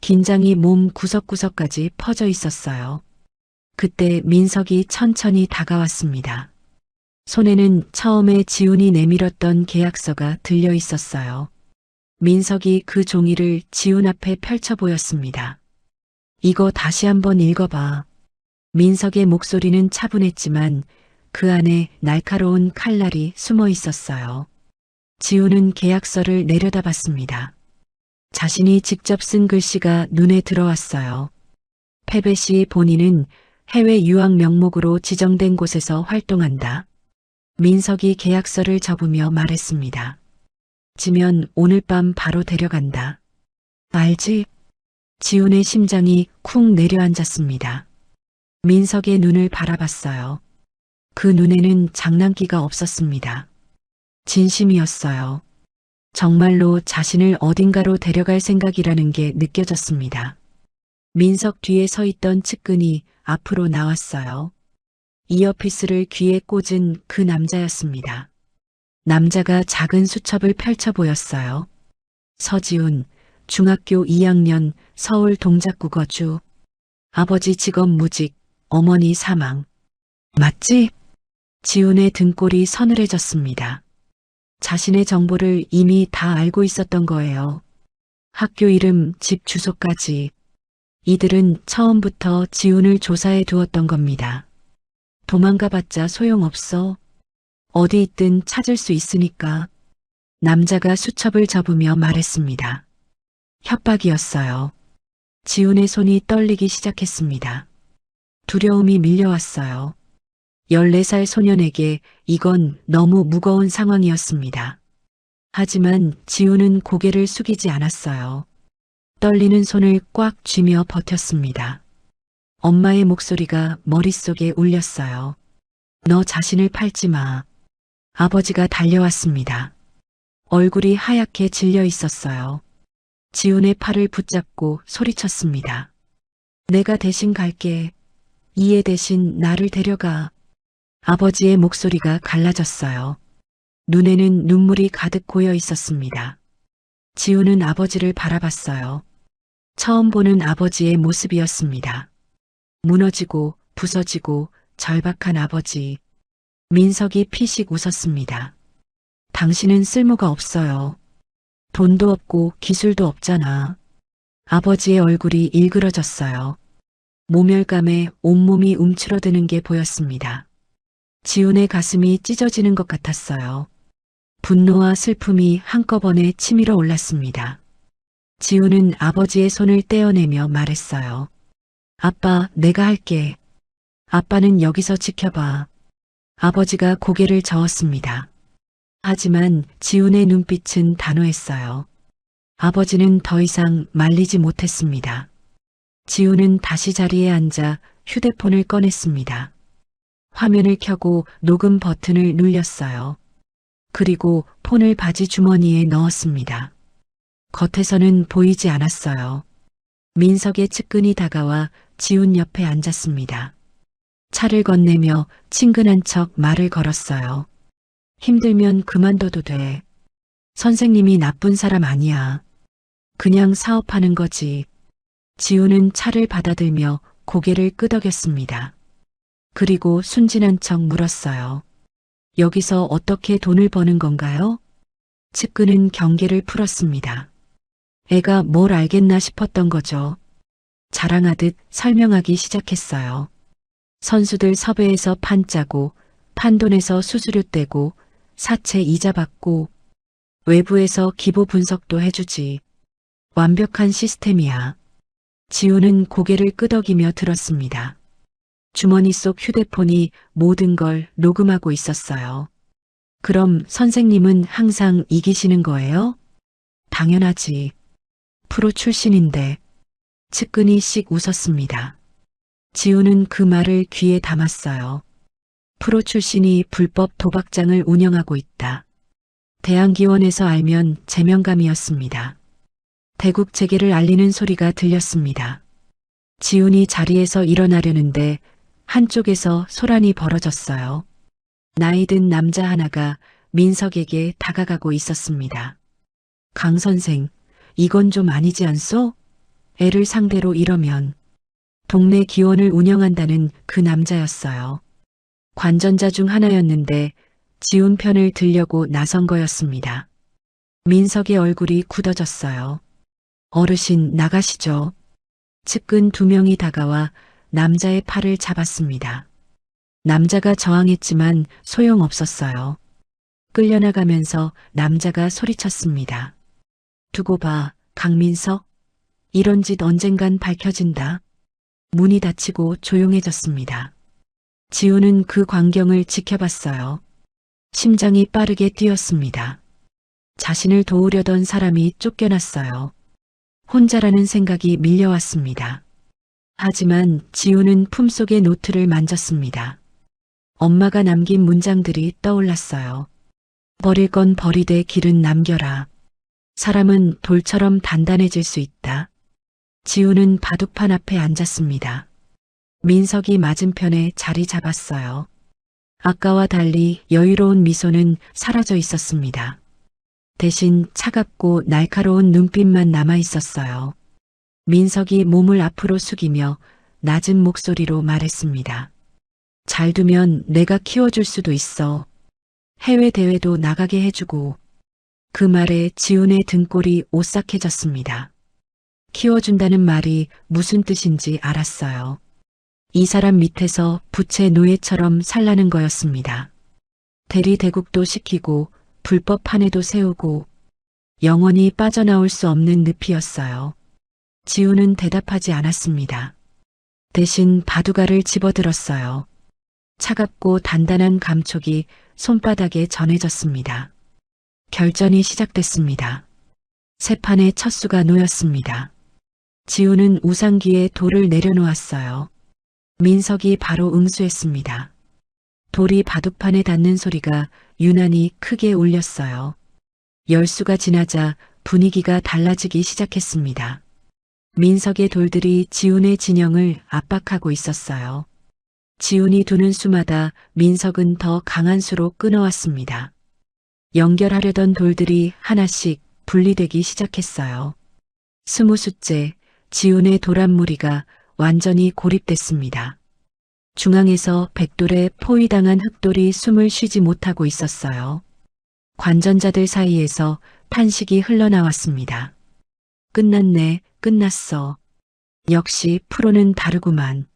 긴장이 몸 구석구석까지 퍼져 있었어요. 그때 민석이 천천히 다가왔습니다. 손에는 처음에 지훈이 내밀었던 계약서가 들려 있었어요. 민석이 그 종이를 지훈 앞에 펼쳐 보였습니다. 이거 다시 한번 읽어봐. 민석의 목소리는 차분했지만 그 안에 날카로운 칼날이 숨어 있었어요. 지훈은 계약서를 내려다봤습니다. 자신이 직접 쓴 글씨가 눈에 들어왔어요. 패배 시 본인은 해외 유학 명목으로 지정된 곳에서 활동한다. 민석이 계약서를 접으며 말했습니다. 지면 오늘 밤 바로 데려간다. 알지? 지훈의 심장이 쿵 내려앉았습니다. 민석의 눈을 바라봤어요. 그 눈에는 장난기가 없었습니다. 진심이었어요. 정말로 자신을 어딘가로 데려갈 생각이라는 게 느껴졌습니다. 민석 뒤에 서 있던 측근이 앞으로 나왔어요. 이어피스를 귀에 꽂은 그 남자였습니다. 남자가 작은 수첩을 펼쳐 보였어요. 서지훈, 중학교 2학년 서울 동작국어주. 아버지 직업 무직, 어머니 사망. 맞지? 지훈의 등골이 서늘해졌습니다. 자신의 정보를 이미 다 알고 있었던 거예요. 학교 이름, 집 주소까지. 이들은 처음부터 지훈을 조사해 두었던 겁니다. 도망가봤자 소용없어. 어디 있든 찾을 수 있으니까. 남자가 수첩을 접으며 말했습니다. 협박이었어요. 지훈의 손이 떨리기 시작했습니다. 두려움이 밀려왔어요. 14살 소년에게 이건 너무 무거운 상황이었습니다. 하지만 지훈은 고개를 숙이지 않았어요. 떨리는 손을 꽉 쥐며 버텼습니다. 엄마의 목소리가 머릿속에 울렸어요. 너 자신을 팔지 마. 아버지가 달려왔습니다. 얼굴이 하얗게 질려 있었어요. 지훈의 팔을 붙잡고 소리쳤습니다. 내가 대신 갈게. 이해 대신 나를 데려가. 아버지의 목소리가 갈라졌어요. 눈에는 눈물이 가득 고여 있었습니다. 지훈은 아버지를 바라봤어요. 처음 보는 아버지의 모습이었습니다. 무너지고 부서지고 절박한 아버지. 민석이 피식 웃었습니다. 당신은 쓸모가 없어요. 돈도 없고 기술도 없잖아. 아버지의 얼굴이 일그러졌어요. 모멸감에 온몸이 움츠러드는 게 보였습니다. 지훈의 가슴이 찢어지는 것 같았어요. 분노와 슬픔이 한꺼번에 치밀어 올랐습니다. 지훈은 아버지의 손을 떼어내며 말했어요. 아빠, 내가 할게. 아빠는 여기서 지켜봐. 아버지가 고개를 저었습니다. 하지만 지훈의 눈빛은 단호했어요. 아버지는 더 이상 말리지 못했습니다. 지훈은 다시 자리에 앉아 휴대폰을 꺼냈습니다. 화면을 켜고 녹음 버튼을 눌렸어요. 그리고 폰을 바지 주머니에 넣었습니다. 겉에서는 보이지 않았어요. 민석의 측근이 다가와 지훈 옆에 앉았습니다. 차를 건네며 친근한 척 말을 걸었어요. 힘들면 그만둬도 돼. 선생님이 나쁜 사람 아니야. 그냥 사업하는 거지. 지훈은 차를 받아들며 고개를 끄덕였습니다. 그리고 순진한 척 물었어요. 여기서 어떻게 돈을 버는 건가요? 측근은 경계를 풀었습니다. 애가 뭘 알겠나 싶었던 거죠. 자랑하듯 설명하기 시작했어요. 선수들 섭외해서 판 짜고, 판돈에서 수수료 떼고, 사채 이자 받고, 외부에서 기보 분석도 해주지. 완벽한 시스템이야. 지훈은 고개를 끄덕이며 들었습니다. 주머니 속 휴대폰이 모든 걸 녹음하고 있었어요. 그럼 선생님은 항상 이기시는 거예요? 당연하지. 프로 출신인데. 측근이 씩 웃었습니다. 지훈은 그 말을 귀에 담았어요. 프로 출신이 불법 도박장을 운영하고 있다. 대한기원에서 알면 제명감이었습니다. 대국 재계를 알리는 소리가 들렸습니다. 지훈이 자리에서 일어나려는데 한쪽에서 소란이 벌어졌어요. 나이든 남자 하나가 민석에게 다가가고 있었습니다. 강 선생, 이건 좀 아니지 않소? 애를 상대로 이러면. 동네 기원을 운영한다는 그 남자였어요. 관전자 중 하나였는데 지훈 편을 들려고 나선 거였습니다. 민석의 얼굴이 굳어졌어요. 어르신 나가시죠. 측근 2명이 다가와 남자의 팔을 잡았습니다. 남자가 저항했지만 소용없었어요. 끌려나가면서 남자가 소리쳤습니다. 두고 봐, 강민석. 이런 짓 언젠간 밝혀진다. 문이 닫히고 조용해졌습니다. 지훈은 그 광경을 지켜봤어요. 심장이 빠르게 뛰었습니다. 자신을 도우려던 사람이 쫓겨났어요. 혼자라는 생각이 밀려왔습니다. 하지만 지훈은 품속의 노트를 만졌습니다. 엄마가 남긴 문장들이 떠올랐어요. 버릴 건 버리되 길은 남겨라. 사람은 돌처럼 단단해질 수 있다. 지훈은 바둑판 앞에 앉았습니다. 민석이 맞은편에 자리 잡았어요. 아까와 달리 여유로운 미소는 사라져 있었습니다. 대신 차갑고 날카로운 눈빛만 남아 있었어요. 민석이 몸을 앞으로 숙이며 낮은 목소리로 말했습니다. 잘 두면 내가 키워줄 수도 있어. 해외 대회도 나가게 해주고 그 말에 지훈의 등골이 오싹해졌습니다. 키워준다는 말이 무슨 뜻인지 알았어요. 이 사람 밑에서 부채 노예처럼 살라는 거였습니다. 대리 대국도 시키고 불법 판에도 세우고 영원히 빠져나올 수 없는 늪이었어요. 지훈은 대답하지 않았습니다. 대신 바둑알을 집어들었어요. 차갑고 단단한 감촉이 손바닥에 전해졌습니다. 결전이 시작됐습니다. 세 판의 첫 수가 놓였습니다. 지훈은 우상기에 돌을 내려놓았어요. 민석이 바로 응수했습니다. 돌이 바둑판에 닿는 소리가 유난히 크게 울렸어요. 10수가 지나자 분위기가 달라지기 시작했습니다. 민석의 돌들이 지훈의 진영을 압박하고 있었어요. 지훈이 두는 수마다 민석은 더 강한 수로 끊어왔습니다. 연결하려던 돌들이 하나씩 분리되기 시작했어요. 20수째 지훈의 도란무리가 완전히 고립됐습니다. 중앙에서 백돌에 포위당한 흑돌이 숨을 쉬지 못하고 있었어요. 관전자들 사이에서 탄식이 흘러나왔습니다. 끝났네, 끝났어. 역시 프로는 다르구만.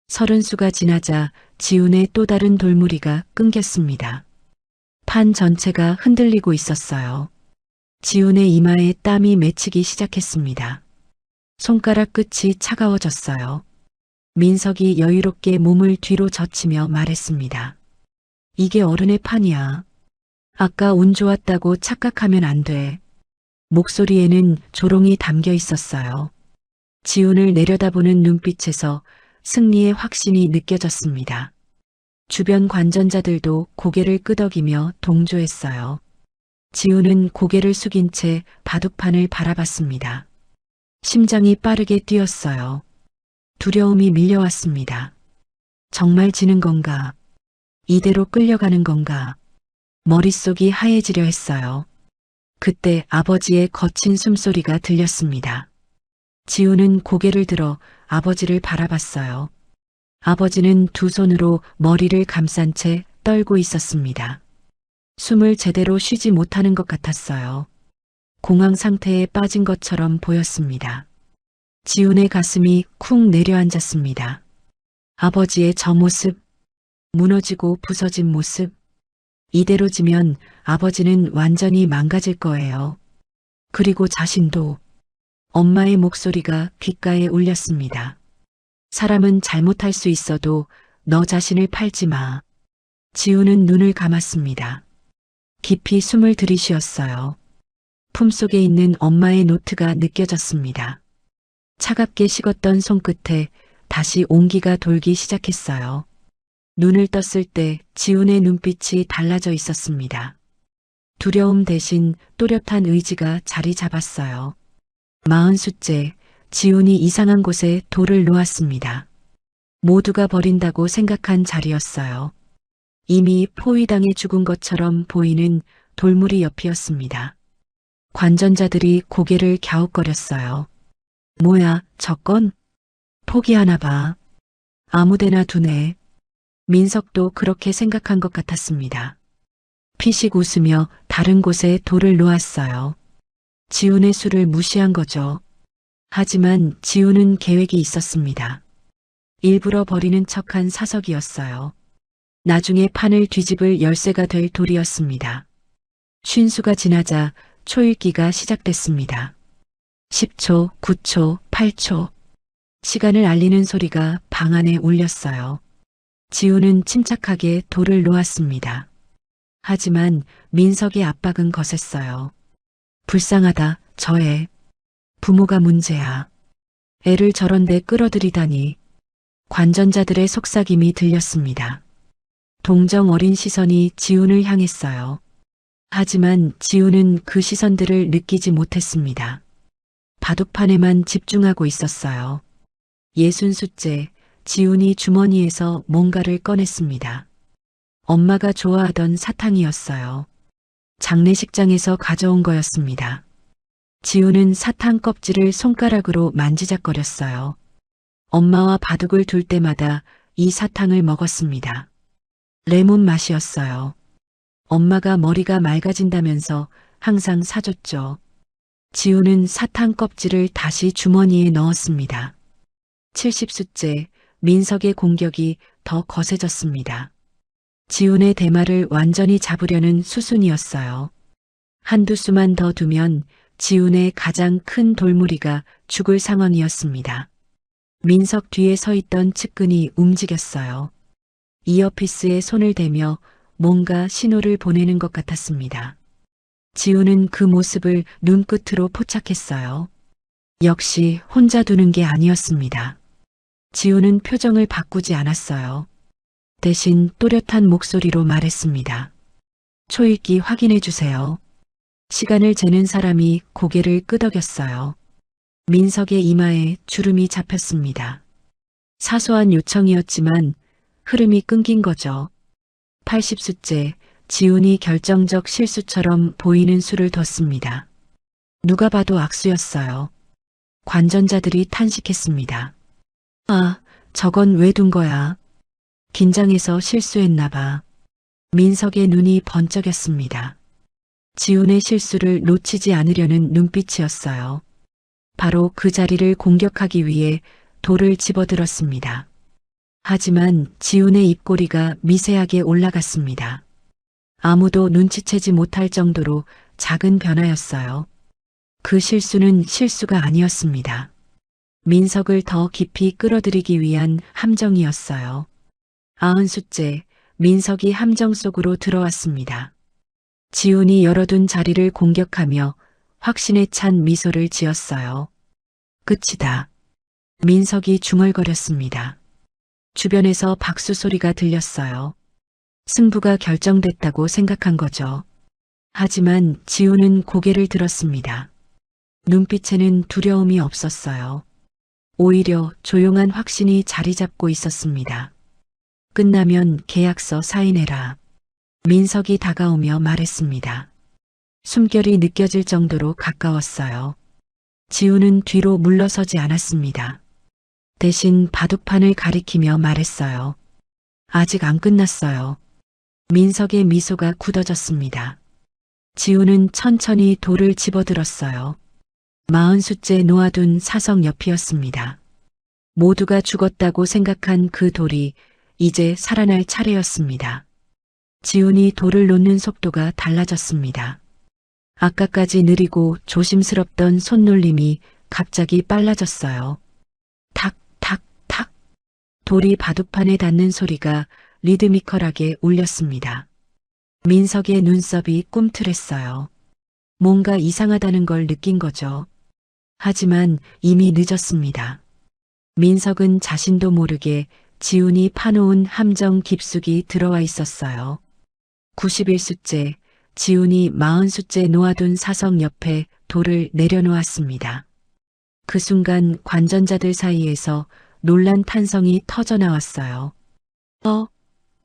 30수가 지나자 지훈의 또 다른 돌무리가 끊겼습니다. 판 전체가 흔들리고 있었어요. 지훈의 이마에 땀이 맺히기 시작했습니다. 손가락 끝이 차가워졌어요. 민석이 여유롭게 몸을 뒤로 젖히며 말했습니다. 이게 어른의 판이야. 아까 운 좋았다고 착각하면 안 돼. 목소리에는 조롱이 담겨 있었어요. 지훈을 내려다보는 눈빛에서 승리의 확신이 느껴졌습니다. 주변 관전자들도 고개를 끄덕이며 동조했어요. 지훈은 고개를 숙인 채 바둑판을 바라봤습니다. 심장이 빠르게 뛰었어요. 두려움이 밀려왔습니다. 정말 지는 건가? 이대로 끌려가는 건가? 머릿속이 하얘지려 했어요. 그때 아버지의 거친 숨소리가 들렸습니다. 지훈은 고개를 들어 아버지를 바라봤어요. 아버지는 두 손으로 머리를 감싼 채 떨고 있었습니다. 숨을 제대로 쉬지 못하는 것 같았어요. 공황 상태에 빠진 것처럼 보였습니다. 지훈의 가슴이 쿵 내려앉았습니다. 아버지의 저 모습, 무너지고 부서진 모습, 이대로 지면 아버지는 완전히 망가질 거예요. 그리고 자신도. 엄마의 목소리가 귓가에 울렸습니다. 사람은 잘못할 수 있어도 너 자신을 팔지 마. 지훈은 눈을 감았습니다. 깊이 숨을 들이쉬었어요. 품속에 있는 엄마의 노트가 느껴졌습니다. 차갑게 식었던 손끝에 다시 온기가 돌기 시작했어요. 눈을 떴을 때 지훈의 눈빛이 달라져 있었습니다. 두려움 대신 또렷한 의지가 자리 잡았어요. 40수째 지훈이 이상한 곳에 돌을 놓았습니다. 모두가 버린다고 생각한 자리였어요. 이미 포위당해 죽은 것처럼 보이는 돌무리 옆이었습니다. 관전자들이 고개를 갸웃거렸어요. 뭐야, 저건? 포기하나 봐. 아무데나 두네. 민석도 그렇게 생각한 것 같았습니다. 피식 웃으며 다른 곳에 돌을 놓았어요. 지훈의 수를 무시한 거죠. 하지만 지훈은 계획이 있었습니다. 일부러 버리는 척한 사석이었어요. 나중에 판을 뒤집을 열쇠가 될 돌이었습니다. 50수가 지나자 초읽기가 시작됐습니다. 10초, 9초, 8초. 시간을 알리는 소리가 방 안에 울렸어요. 지훈은 침착하게 돌을 놓았습니다. 하지만 민석의 압박은 거셌어요. 불쌍하다, 저애. 부모가 문제야. 애를 저런 데 끌어들이다니. 관전자들의 속삭임이 들렸습니다. 동정 어린 시선이 지훈을 향했어요. 하지만 지훈은 그 시선들을 느끼지 못했습니다. 바둑판에만 집중하고 있었어요. 60수째 지훈이 주머니에서 뭔가를 꺼냈습니다. 엄마가 좋아하던 사탕이었어요. 장례식장에서 가져온 거였습니다. 지훈은 사탕 껍질을 손가락으로 만지작거렸어요. 엄마와 바둑을 둘 때마다 이 사탕을 먹었습니다. 레몬 맛이었어요. 엄마가 머리가 맑아진다면서 항상 사줬죠. 지우는 사탕 껍질을 다시 주머니에 넣었습니다. 70수째 민석의 공격이 더 거세졌습니다. 지훈의 대마를 완전히 잡으려는 수순이었어요. 한두 수만 더 두면 지훈의 가장 큰 돌무리가 죽을 상황이었습니다. 민석 뒤에 서 있던 측근이 움직였어요. 이어피스에 손을 대며 뭔가 신호를 보내는 것 같았습니다. 지훈은 그 모습을 눈끝으로 포착했어요. 역시 혼자 두는 게 아니었습니다. 지훈은 표정을 바꾸지 않았어요. 대신 또렷한 목소리로 말했습니다. 초읽기 확인해 주세요. 시간을 재는 사람이 고개를 끄덕였어요. 민석의 이마에 주름이 잡혔습니다. 사소한 요청이었지만 흐름이 끊긴 거죠. 80수째 지훈이 결정적 실수처럼 보이는 수를 뒀습니다. 누가 봐도 악수였어요. 관전자들이 탄식했습니다. 아, 저건 왜 둔 거야? 긴장해서 실수했나 봐. 민석의 눈이 번쩍였습니다. 지훈의 실수를 놓치지 않으려는 눈빛이었어요. 바로 그 자리를 공격하기 위해 돌을 집어들었습니다. 하지만 지훈의 입꼬리가 미세하게 올라갔습니다. 아무도 눈치채지 못할 정도로 작은 변화였어요. 그 실수는 실수가 아니었습니다. 민석을 더 깊이 끌어들이기 위한 함정이었어요. 90수째 민석이 함정 속으로 들어왔습니다. 지훈이 열어둔 자리를 공격하며 확신에 찬 미소를 지었어요. 끝이다. 민석이 중얼거렸습니다. 주변에서 박수 소리가 들렸어요. 승부가 결정됐다고 생각한 거죠. 하지만 지훈은 고개를 들었습니다. 눈빛에는 두려움이 없었어요. 오히려 조용한 확신이 자리 잡고 있었습니다. 끝나면 계약서 사인해라. 민석이 다가오며 말했습니다. 숨결이 느껴질 정도로 가까웠어요. 지훈은 뒤로 물러서지 않았습니다. 대신 바둑판을 가리키며 말했어요. 아직 안 끝났어요. 민석의 미소가 굳어졌습니다. 지훈은 천천히 돌을 집어들었어요. 40수째 놓아둔 사성 옆이었습니다. 모두가 죽었다고 생각한 그 돌이 이제 살아날 차례였습니다. 지훈이 돌을 놓는 속도가 달라졌습니다. 아까까지 느리고 조심스럽던 손놀림이 갑자기 빨라졌어요. 탁, 탁, 탁. 돌이 바둑판에 닿는 소리가 리드미컬하게 울렸습니다. 민석의 눈썹이 꿈틀했어요. 뭔가 이상하다는 걸 느낀 거죠. 하지만 이미 늦었습니다. 민석은 자신도 모르게 지훈이 파놓은 함정 깊숙이 들어와 있었어요. 91수째 지훈이 40수째 놓아둔 사성 옆에 돌을 내려놓았습니다. 그 순간 관전자들 사이에서 놀란 탄성이 터져나왔어요.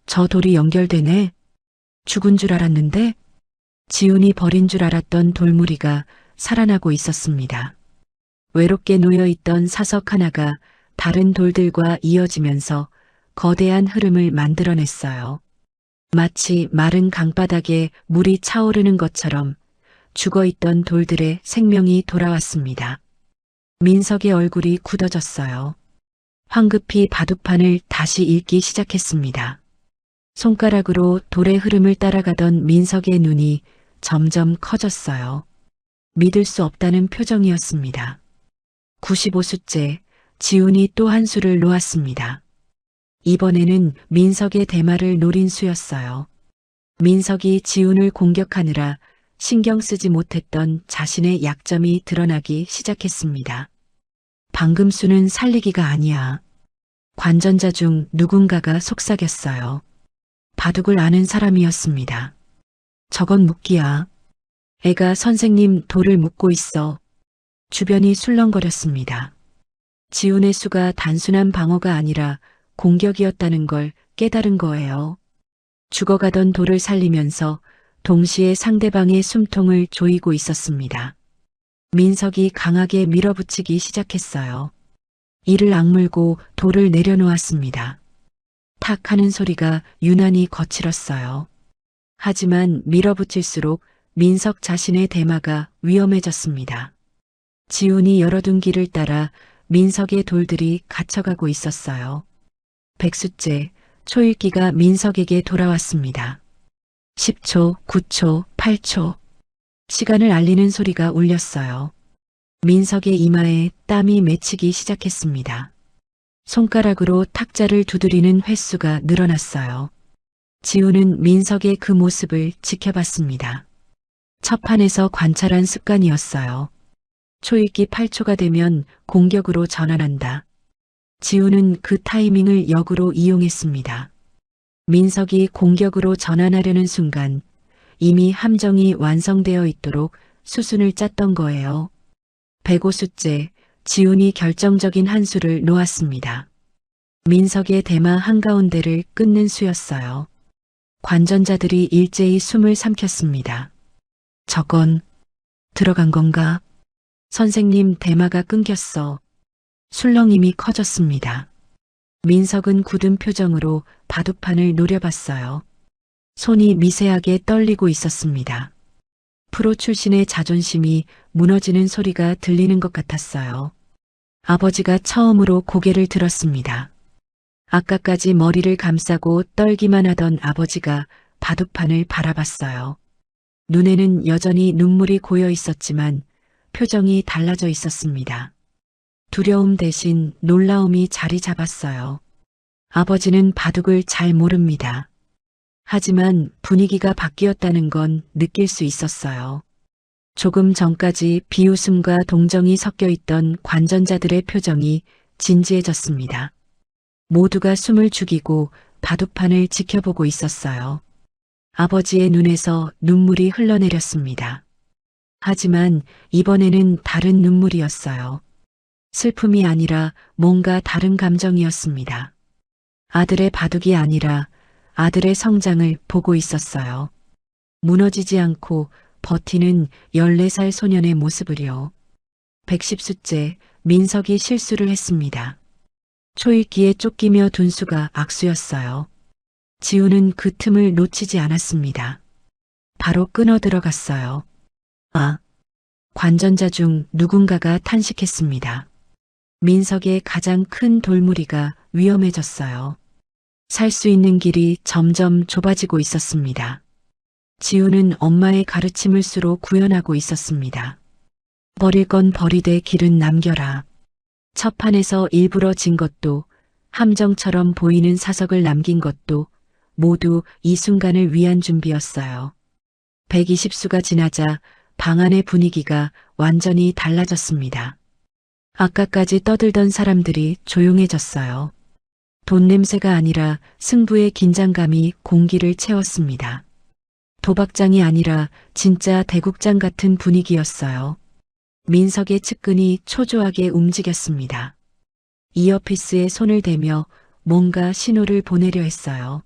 저 돌이 연결되네. 죽은 줄 알았는데? 지훈이 버린 줄 알았던 돌무리가 살아나고 있었습니다. 외롭게 놓여있던 사석 하나가 다른 돌들과 이어지면서 거대한 흐름을 만들어냈어요. 마치 마른 강바닥에 물이 차오르는 것처럼 죽어있던 돌들의 생명이 돌아왔습니다. 민석의 얼굴이 굳어졌어요. 황급히 바둑판을 다시 읽기 시작했습니다. 손가락으로 돌의 흐름을 따라가던 민석의 눈이 점점 커졌어요. 믿을 수 없다는 표정이었습니다. 95수째 지훈이 또 한 수를 놓았습니다. 이번에는 민석의 대마를 노린 수였어요. 민석이 지훈을 공격하느라 신경 쓰지 못했던 자신의 약점이 드러나기 시작했습니다. 방금 수는 살리기가 아니야. 관전자 중 누군가가 속삭였어요. 바둑을 아는 사람이었습니다. 저건 묶기야. 애가 선생님 돌을 묶고 있어. 주변이 술렁거렸습니다. 지훈의 수가 단순한 방어가 아니라 공격이었다는 걸 깨달은 거예요. 죽어가던 돌을 살리면서 동시에 상대방의 숨통을 조이고 있었습니다. 민석이 강하게 밀어붙이기 시작했어요. 이를 악물고 돌을 내려놓았습니다. 탁 하는 소리가 유난히 거칠었어요. 하지만 밀어붙일수록 민석 자신의 대마가 위험해졌습니다. 지훈이 열어둔 길을 따라 민석의 돌들이 갇혀가고 있었어요. 백수째, 초읽기가 민석에게 돌아왔습니다. 10초, 9초, 8초. 시간을 알리는 소리가 울렸어요. 민석의 이마에 땀이 맺히기 시작했습니다. 손가락으로 탁자를 두드리는 횟수가 늘어났어요. 지훈은 민석의 그 모습을 지켜봤습니다. 첫 판에서 관찰한 습관이었어요. 초읽기 8초가 되면 공격으로 전환한다. 지훈은 그 타이밍을 역으로 이용했습니다. 민석이 공격으로 전환하려는 순간 이미 함정이 완성되어 있도록 수순을 짰던 거예요. 105수째, 지훈이 결정적인 한 수를 놓았습니다. 민석의 대마 한가운데를 끊는 수였어요. 관전자들이 일제히 숨을 삼켰습니다. 저건 들어간 건가? 선생님, 대마가 끊겼어. 술렁임이 커졌습니다. 민석은 굳은 표정으로 바둑판을 노려봤어요. 손이 미세하게 떨리고 있었습니다. 프로 출신의 자존심이 무너지는 소리가 들리는 것 같았어요. 아버지가 처음으로 고개를 들었습니다. 아까까지 머리를 감싸고 떨기만 하던 아버지가 바둑판을 바라봤어요. 눈에는 여전히 눈물이 고여 있었지만 표정이 달라져 있었습니다. 두려움 대신 놀라움이 자리 잡았어요. 아버지는 바둑을 잘 모릅니다. 하지만 분위기가 바뀌었다는 건 느낄 수 있었어요. 조금 전까지 비웃음과 동정이 섞여 있던 관전자들의 표정이 진지해졌습니다. 모두가 숨을 죽이고 바둑판을 지켜보고 있었어요. 아버지의 눈에서 눈물이 흘러내렸습니다. 하지만 이번에는 다른 눈물이었어요. 슬픔이 아니라 뭔가 다른 감정이었습니다. 아들의 바둑이 아니라 아들의 성장을 보고 있었어요. 무너지지 않고 버티는 14살 소년의 모습을요. 110수째, 민석이 실수를 했습니다. 초읽기에 쫓기며 둔 수가 악수였어요. 지훈은 그 틈을 놓치지 않았습니다. 바로 끊어 들어갔어요. 아! 관전자 중 누군가가 탄식했습니다. 민석의 가장 큰 돌무리가 위험해졌어요. 살 수 있는 길이 점점 좁아지고 있었습니다. 지훈은 엄마의 가르침을 수로 구현하고 있었습니다. 버릴 건 버리되 길은 남겨라. 첫 판에서 일부러 진 것도 함정처럼 보이는 사석을 남긴 것도 모두 이 순간을 위한 준비였어요. 120수가 지나자 방 안의 분위기가 완전히 달라졌습니다. 아까까지 떠들던 사람들이 조용해졌어요. 돈 냄새가 아니라 승부의 긴장감이 공기를 채웠습니다. 도박장이 아니라 진짜 대국장 같은 분위기였어요. 민석의 측근이 초조하게 움직였습니다. 이어피스에 손을 대며 뭔가 신호를 보내려 했어요.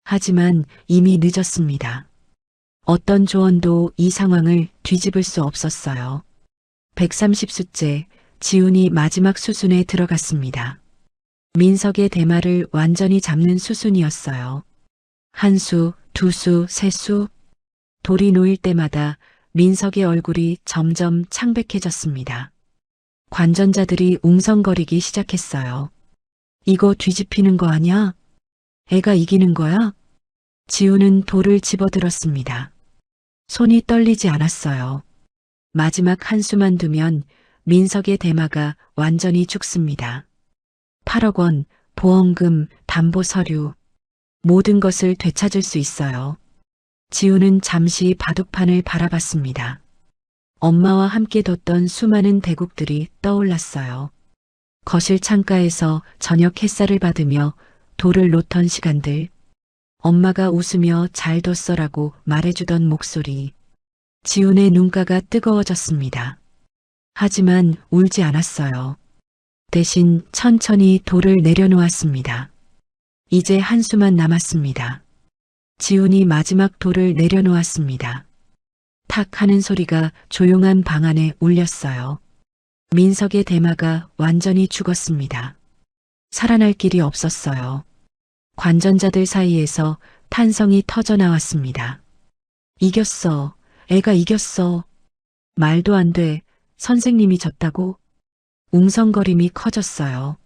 하지만 이미 늦었습니다. 어떤 조언도 이 상황을 뒤집을 수 없었어요. 130수째, 지훈이 마지막 수순에 들어갔습니다. 민석의 대마를 완전히 잡는 수순이었어요. 한 수, 두 수, 세 수. 돌이 놓일 때마다 민석의 얼굴이 점점 창백해졌습니다. 관전자들이 웅성거리기 시작했어요. 이거 뒤집히는 거 아냐? 애가 이기는 거야? 지훈은 돌을 집어들었습니다. 손이 떨리지 않았어요. 마지막 한 수만 두면 민석의 대마가 완전히 죽습니다. 8억 원, 보험금, 담보 서류, 모든 것을 되찾을 수 있어요. 지훈은 잠시 바둑판을 바라봤습니다. 엄마와 함께 뒀던 수많은 대국들이 떠올랐어요. 거실 창가에서 저녁 햇살을 받으며 돌을 놓던 시간들, 엄마가 웃으며 잘 뒀어라고 말해주던 목소리. 지훈의 눈가가 뜨거워졌습니다. 하지만 울지 않았어요. 대신 천천히 돌을 내려놓았습니다. 이제 한 수만 남았습니다. 지훈이 마지막 돌을 내려놓았습니다. 탁 하는 소리가 조용한 방 안에 울렸어요. 민석의 대마가 완전히 죽었습니다. 살아날 길이 없었어요. 관전자들 사이에서 탄성이 터져 나왔습니다. 이겼어. 애가 이겼어. 말도 안 돼. 선생님이 졌다고? 웅성거림이 커졌어요.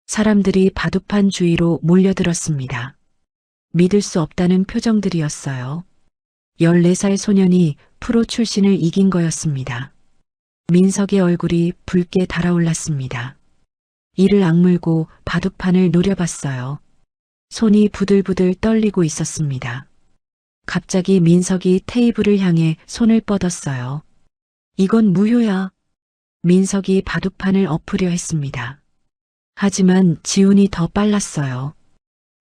사람들이 바둑판 주위로 몰려들었습니다. 믿을 수 없다는 표정들이었어요. 14살 소년이 프로 출신을 이긴 거였습니다. 민석의 얼굴이 붉게 달아올랐습니다. 이를 악물고 바둑판을 노려봤어요. 손이 부들부들 떨리고 있었습니다. 갑자기 민석이 테이블을 향해 손을 뻗었어요. 이건 무효야. 민석이 바둑판을 엎으려 했습니다. 하지만 지훈이 더 빨랐어요.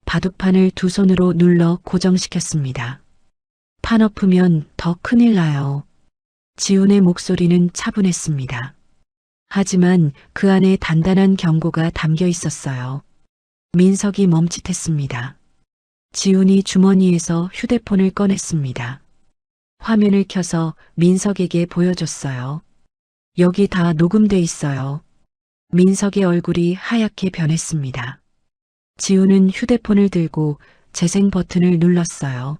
바둑판을 두 손으로 눌러 고정시켰습니다. 판 엎으면 더 큰일 나요. 지훈의 목소리는 차분했습니다. 하지만 그 안에 단단한 경고가 담겨 있었어요. 민석이 멈칫했습니다. 지훈이 주머니에서 휴대폰을 꺼냈습니다. 화면을 켜서 민석에게 보여줬어요. 여기 다 녹음돼 있어요. 민석의 얼굴이 하얗게 변했습니다. 지훈은 휴대폰을 들고 재생 버튼을 눌렀어요.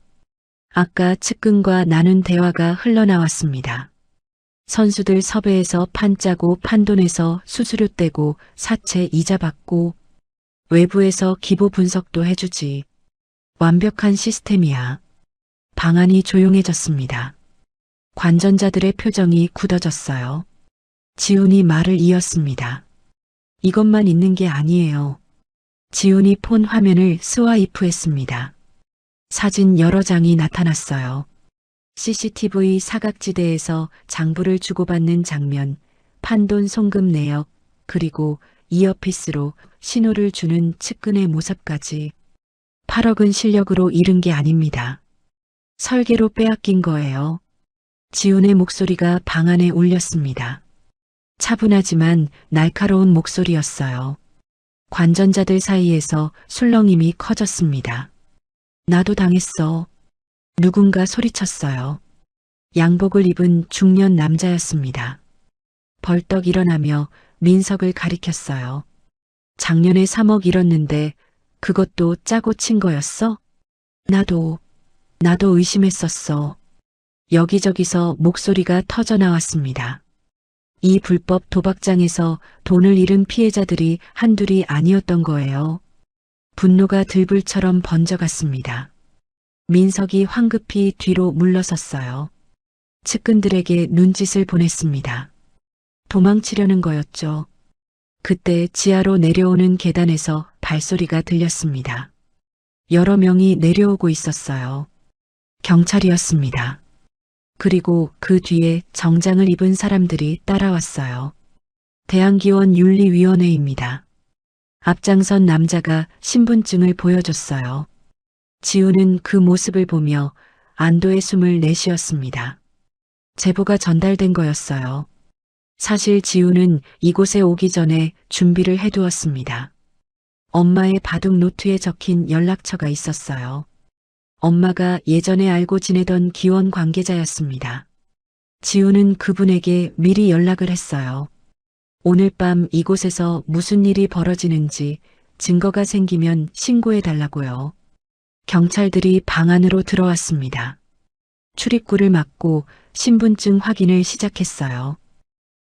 아까 측근과 나눈 대화가 흘러나왔습니다. 선수들 섭외해서 판 짜고 판돈에서 수수료 떼고 사채 이자 받고 외부에서 기보 분석도 해주지. 완벽한 시스템이야. 방안이 조용해졌습니다. 관전자들의 표정이 굳어졌어요. 지훈이 말을 이었습니다. 이것만 있는 게 아니에요. 지훈이 폰 화면을 스와이프했습니다. 사진 여러 장이 나타났어요. CCTV 사각지대에서 장부를 주고받는 장면, 판돈 송금 내역, 그리고 이어피스로 신호를 주는 측근의 모습까지. 8억은 실력으로 잃은 게 아닙니다. 설계로 빼앗긴 거예요. 지훈의 목소리가 방 안에 울렸습니다. 차분하지만 날카로운 목소리였어요. 관전자들 사이에서 술렁임이 커졌습니다. 나도 당했어. 누군가 소리쳤어요. 양복을 입은 중년 남자였습니다. 벌떡 일어나며 민석을 가리켰어요. 작년에 3억 잃었는데 그것도 짜고 친 거였어? 나도 의심했었어. 여기저기서 목소리가 터져 나왔습니다. 이 불법 도박장에서 돈을 잃은 피해자들이 한둘이 아니었던 거예요. 분노가 들불처럼 번져갔습니다. 민석이 황급히 뒤로 물러섰어요. 측근들에게 눈짓을 보냈습니다. 도망치려는 거였죠. 그때 지하로 내려오는 계단에서 발소리가 들렸습니다. 여러 명이 내려오고 있었어요. 경찰이었습니다. 그리고 그 뒤에 정장을 입은 사람들이 따라왔어요. 대한기원윤리위원회입니다. 앞장선 남자가 신분증을 보여줬어요. 지훈은 그 모습을 보며 안도의 숨을 내쉬었습니다. 제보가 전달된 거였어요. 사실 지훈은 이곳에 오기 전에 준비를 해두었습니다. 엄마의 바둑 노트에 적힌 연락처가 있었어요. 엄마가 예전에 알고 지내던 기원 관계자였습니다. 지훈은 그분에게 미리 연락을 했어요. 오늘 밤 이곳에서 무슨 일이 벌어지는지 증거가 생기면 신고해달라고요. 경찰들이 방 안으로 들어왔습니다. 출입구를 막고 신분증 확인을 시작했어요.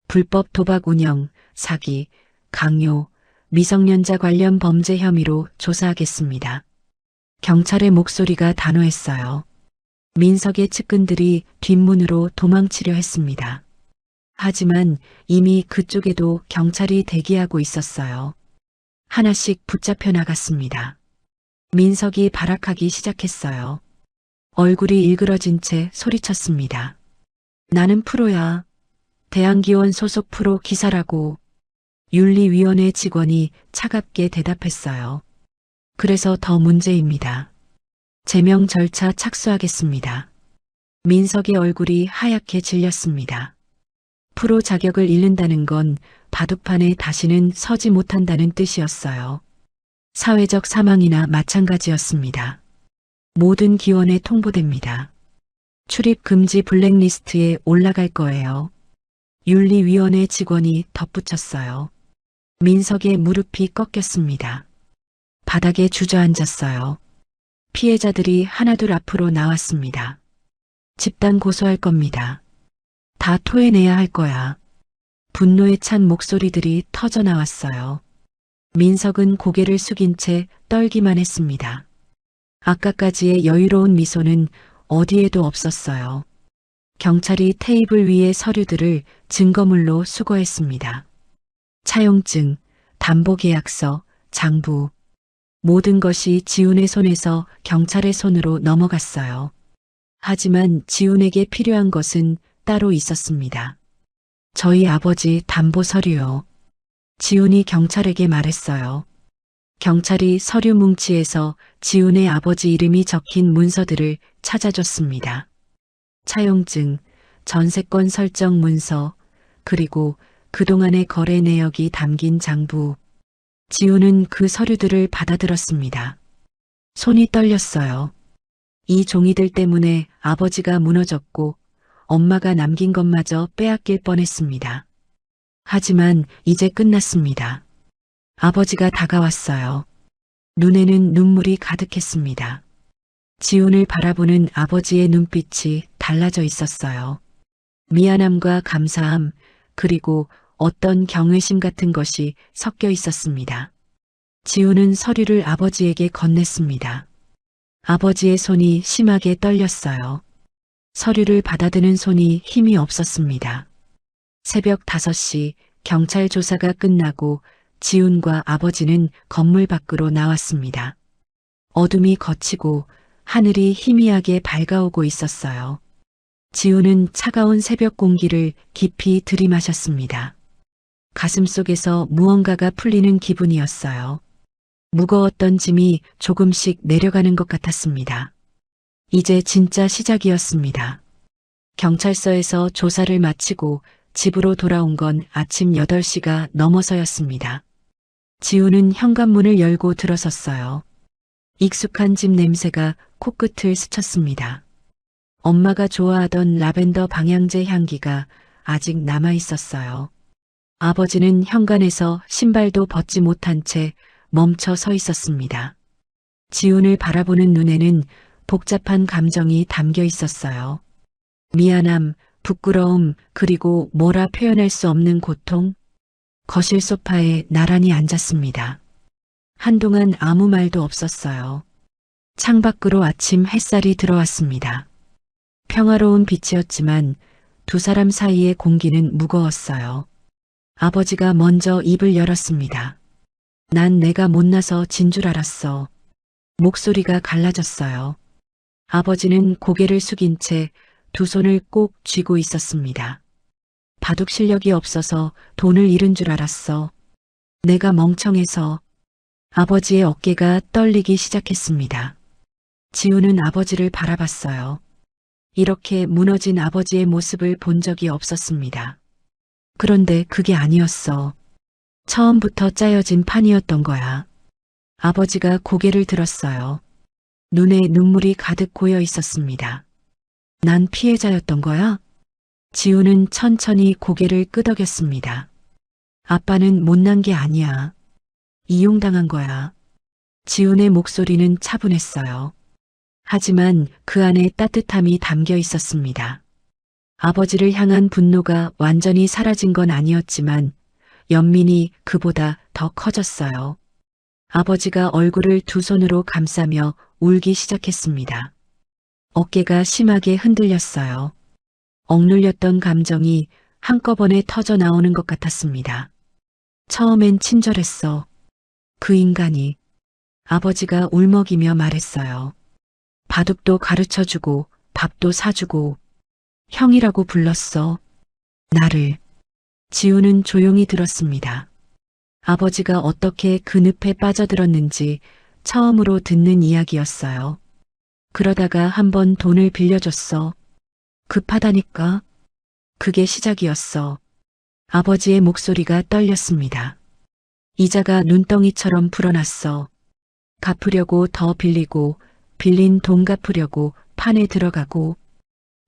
불법 도박 운영, 사기, 강요, 미성년자 관련 범죄 혐의로 조사하겠습니다. 경찰의 목소리가 단호했어요. 민석의 측근들이 뒷문으로 도망치려 했습니다. 하지만 이미 그쪽에도 경찰이 대기하고 있었어요. 하나씩 붙잡혀 나갔습니다. 민석이 발악하기 시작했어요. 얼굴이 일그러진 채 소리쳤습니다. 나는 프로야. 대한기원 소속 프로 기사라고. 윤리위원회 직원이 차갑게 대답했어요. 그래서 더 문제입니다. 제명 절차 착수하겠습니다. 민석의 얼굴이 하얗게 질렸습니다. 프로 자격을 잃는다는 건 바둑판에 다시는 서지 못한다는 뜻이었어요. 사회적 사망이나 마찬가지였습니다. 모든 기원에 통보됩니다. 출입 금지 블랙리스트에 올라갈 거예요. 윤리위원회 직원이 덧붙였어요. 민석의 무릎이 꺾였습니다. 바닥에 주저앉았어요. 피해자들이 하나둘 앞으로 나왔습니다. 집단 고소할 겁니다. 다 토해내야 할 거야. 분노에 찬 목소리들이 터져 나왔어요. 민석은 고개를 숙인 채 떨기만 했습니다. 아까까지의 여유로운 미소는 어디에도 없었어요. 경찰이 테이블 위의 서류들을 증거물로 수거했습니다. 차용증, 담보계약서, 장부. 모든 것이 지훈의 손에서 경찰의 손으로 넘어갔어요. 하지만 지훈에게 필요한 것은 따로 있었습니다. 저희 아버지 담보 서류요. 지훈이 경찰에게 말했어요. 경찰이 서류 뭉치에서 지훈의 아버지 이름이 적힌 문서들을 찾아줬습니다. 차용증, 전세권 설정 문서, 그리고 그동안의 거래 내역이 담긴 장부. 지훈은 그 서류들을 받아들었습니다. 손이 떨렸어요. 이 종이들 때문에 아버지가 무너졌고 엄마가 남긴 것마저 빼앗길 뻔했습니다. 하지만 이제 끝났습니다. 아버지가 다가왔어요. 눈에는 눈물이 가득했습니다. 지훈을 바라보는 아버지의 눈빛이 달라져 있었어요. 미안함과 감사함, 그리고 어떤 경외심 같은 것이 섞여 있었습니다. 지훈은 서류를 아버지에게 건넸습니다. 아버지의 손이 심하게 떨렸어요. 서류를 받아드는 손이 힘이 없었습니다. 새벽 5시 경찰 조사가 끝나고 지훈과 아버지는 건물 밖으로 나왔습니다. 어둠이 걷히고 하늘이 희미하게 밝아오고 있었어요. 지훈은 차가운 새벽 공기를 깊이 들이마셨습니다. 가슴속에서 무언가가 풀리는 기분이었어요. 무거웠던 짐이 조금씩 내려가는 것 같았습니다. 이제 진짜 시작이었습니다. 경찰서에서 조사를 마치고 집으로 돌아온 건 아침 8시가 넘어서였습니다. 지훈은 현관문을 열고 들어섰어요. 익숙한 집 냄새가 코끝을 스쳤습니다. 엄마가 좋아하던 라벤더 방향제 향기가 아직 남아 있었어요. 아버지는 현관에서 신발도 벗지 못한 채 멈춰 서 있었습니다. 지훈을 바라보는 눈에는 복잡한 감정이 담겨 있었어요. 미안함, 부끄러움, 그리고 뭐라 표현할 수 없는 고통. 거실 소파에 나란히 앉았습니다. 한동안 아무 말도 없었어요. 창밖으로 아침 햇살이 들어왔습니다. 평화로운 빛이었지만 두 사람 사이의 공기는 무거웠어요. 아버지가 먼저 입을 열었습니다. 난 내가 못나서 진 줄 알았어. 목소리가 갈라졌어요. 아버지는 고개를 숙인 채 두 손을 꼭 쥐고 있었습니다. 바둑 실력이 없어서 돈을 잃은 줄 알았어. 내가 멍청해서. 아버지의 어깨가 떨리기 시작했습니다. 지훈은 아버지를 바라봤어요. 이렇게 무너진 아버지의 모습을 본 적이 없었습니다. 그런데 그게 아니었어. 처음부터 짜여진 판이었던 거야. 아버지가 고개를 들었어요. 눈에 눈물이 가득 고여 있었습니다. 난 피해자였던 거야? 지훈은 천천히 고개를 끄덕였습니다. 아빠는 못난 게 아니야. 이용당한 거야. 지훈의 목소리는 차분했어요. 하지만 그 안에 따뜻함이 담겨 있었습니다. 아버지를 향한 분노가 완전히 사라진 건 아니었지만 연민이 그보다 더 커졌어요. 아버지가 얼굴을 두 손으로 감싸며 울기 시작했습니다. 어깨가 심하게 흔들렸어요. 억눌렸던 감정이 한꺼번에 터져 나오는 것 같았습니다. 처음엔 친절했어. 그 인간이. 아버지가 울먹이며 말했어요. 바둑도 가르쳐주고 밥도 사주고 형이라고 불렀어. 나를. 지훈은 조용히 들었습니다. 아버지가 어떻게 그 늪에 빠져들었는지 처음으로 듣는 이야기였어요. 그러다가 한번 돈을 빌려줬어. 급하다니까. 그게 시작이었어. 아버지의 목소리가 떨렸습니다. 이자가 눈덩이처럼 불어났어. 갚으려고 더 빌리고 빌린 돈 갚으려고 판에 들어가고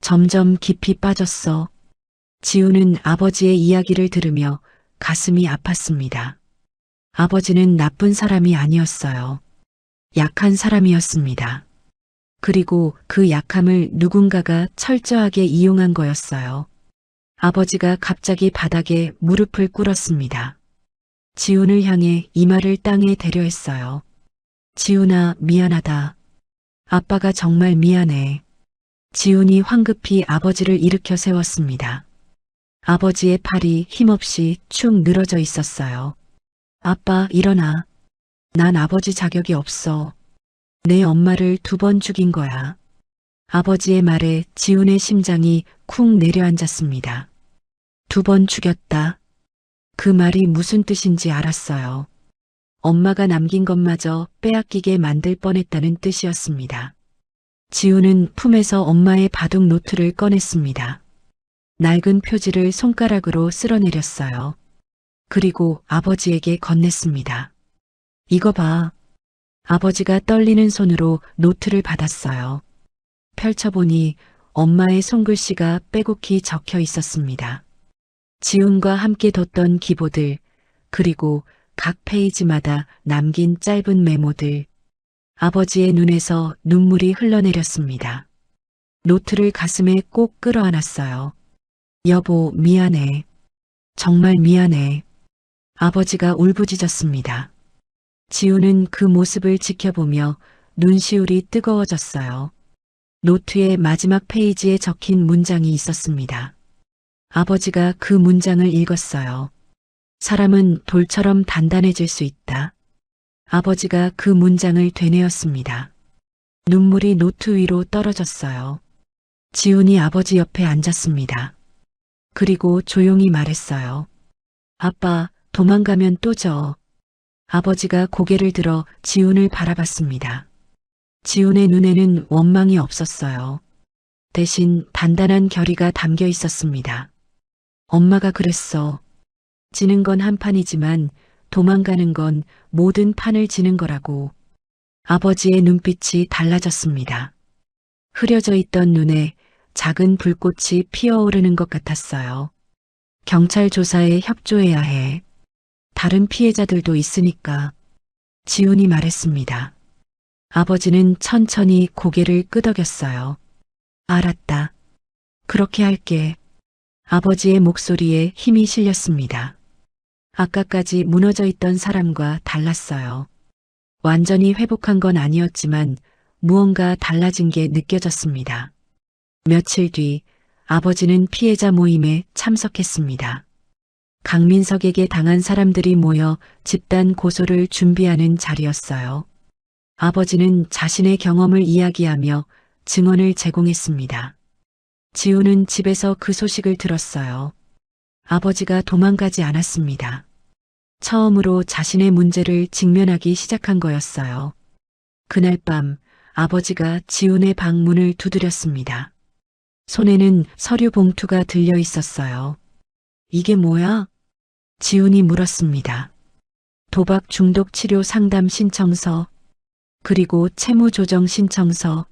점점 깊이 빠졌어. 지훈은 아버지의 이야기를 들으며 가슴이 아팠습니다. 아버지는 나쁜 사람이 아니었어요. 약한 사람이었습니다. 그리고 그 약함을 누군가가 철저하게 이용한 거였어요. 아버지가 갑자기 바닥에 무릎을 꿇었습니다. 지훈을 향해 이마를 땅에 대려 했어요. 지훈아, 미안하다. 아빠가 정말 미안해. 지훈이 황급히 아버지를 일으켜 세웠습니다. 아버지의 팔이 힘없이 축 늘어져 있었어요. 아빠, 일어나. 난 아버지 자격이 없어. 내 엄마를 2번 죽인 거야. 아버지의 말에 지훈의 심장이 쿵 내려앉았습니다. 2번 죽였다. 그 말이 무슨 뜻인지 알았어요. 엄마가 남긴 것마저 빼앗기게 만들 뻔했다는 뜻이었습니다. 지훈은 품에서 엄마의 바둑 노트를 꺼냈습니다. 낡은 표지를 손가락으로 쓸어내렸어요. 그리고 아버지에게 건넸습니다. 이거 봐. 아버지가 떨리는 손으로 노트를 받았어요. 펼쳐보니 엄마의 손글씨가 빼곡히 적혀 있었습니다. 지훈과 함께 뒀던 기보들, 그리고 각 페이지마다 남긴 짧은 메모들. 아버지의 눈에서 눈물이 흘러내렸습니다. 노트를 가슴에 꼭 끌어안았어요. 여보, 미안해. 정말 미안해. 아버지가 울부짖었습니다. 지훈은 그 모습을 지켜보며 눈시울이 뜨거워졌어요. 노트의 마지막 페이지에 적힌 문장이 있었습니다. 아버지가 그 문장을 읽었어요. 사람은 돌처럼 단단해질 수 있다. 아버지가 그 문장을 되뇌었습니다. 눈물이 노트 위로 떨어졌어요. 지훈이 아버지 옆에 앉았습니다. 그리고 조용히 말했어요. 아빠, 도망가면 또 져. 아버지가 고개를 들어 지훈을 바라봤습니다. 지훈의 눈에는 원망이 없었어요. 대신 단단한 결의가 담겨 있었습니다. 엄마가 그랬어. 지는 건 한 판이지만 도망가는 건 모든 판을 지는 거라고. 아버지의 눈빛이 달라졌습니다. 흐려져 있던 눈에 작은 불꽃이 피어오르는 것 같았어요. 경찰 조사에 협조해야 해. 다른 피해자들도 있으니까. 지훈이 말했습니다. 아버지는 천천히 고개를 끄덕였어요. 알았다. 그렇게 할게. 아버지의 목소리에 힘이 실렸습니다. 아까까지 무너져 있던 사람과 달랐어요. 완전히 회복한 건 아니었지만 무언가 달라진 게 느껴졌습니다. 며칠 뒤 아버지는 피해자 모임에 참석했습니다. 강민석에게 당한 사람들이 모여 집단 고소를 준비하는 자리였어요. 아버지는 자신의 경험을 이야기하며 증언을 제공했습니다. 지훈은 집에서 그 소식을 들었어요. 아버지가 도망가지 않았습니다. 처음으로 자신의 문제를 직면하기 시작한 거였어요. 그날 밤 아버지가 지훈의 방 문을 두드렸습니다. 손에는 서류 봉투가 들려 있었어요. 이게 뭐야? 지훈이 물었습니다. 도박 중독 치료 상담 신청서, 그리고 채무 조정 신청서.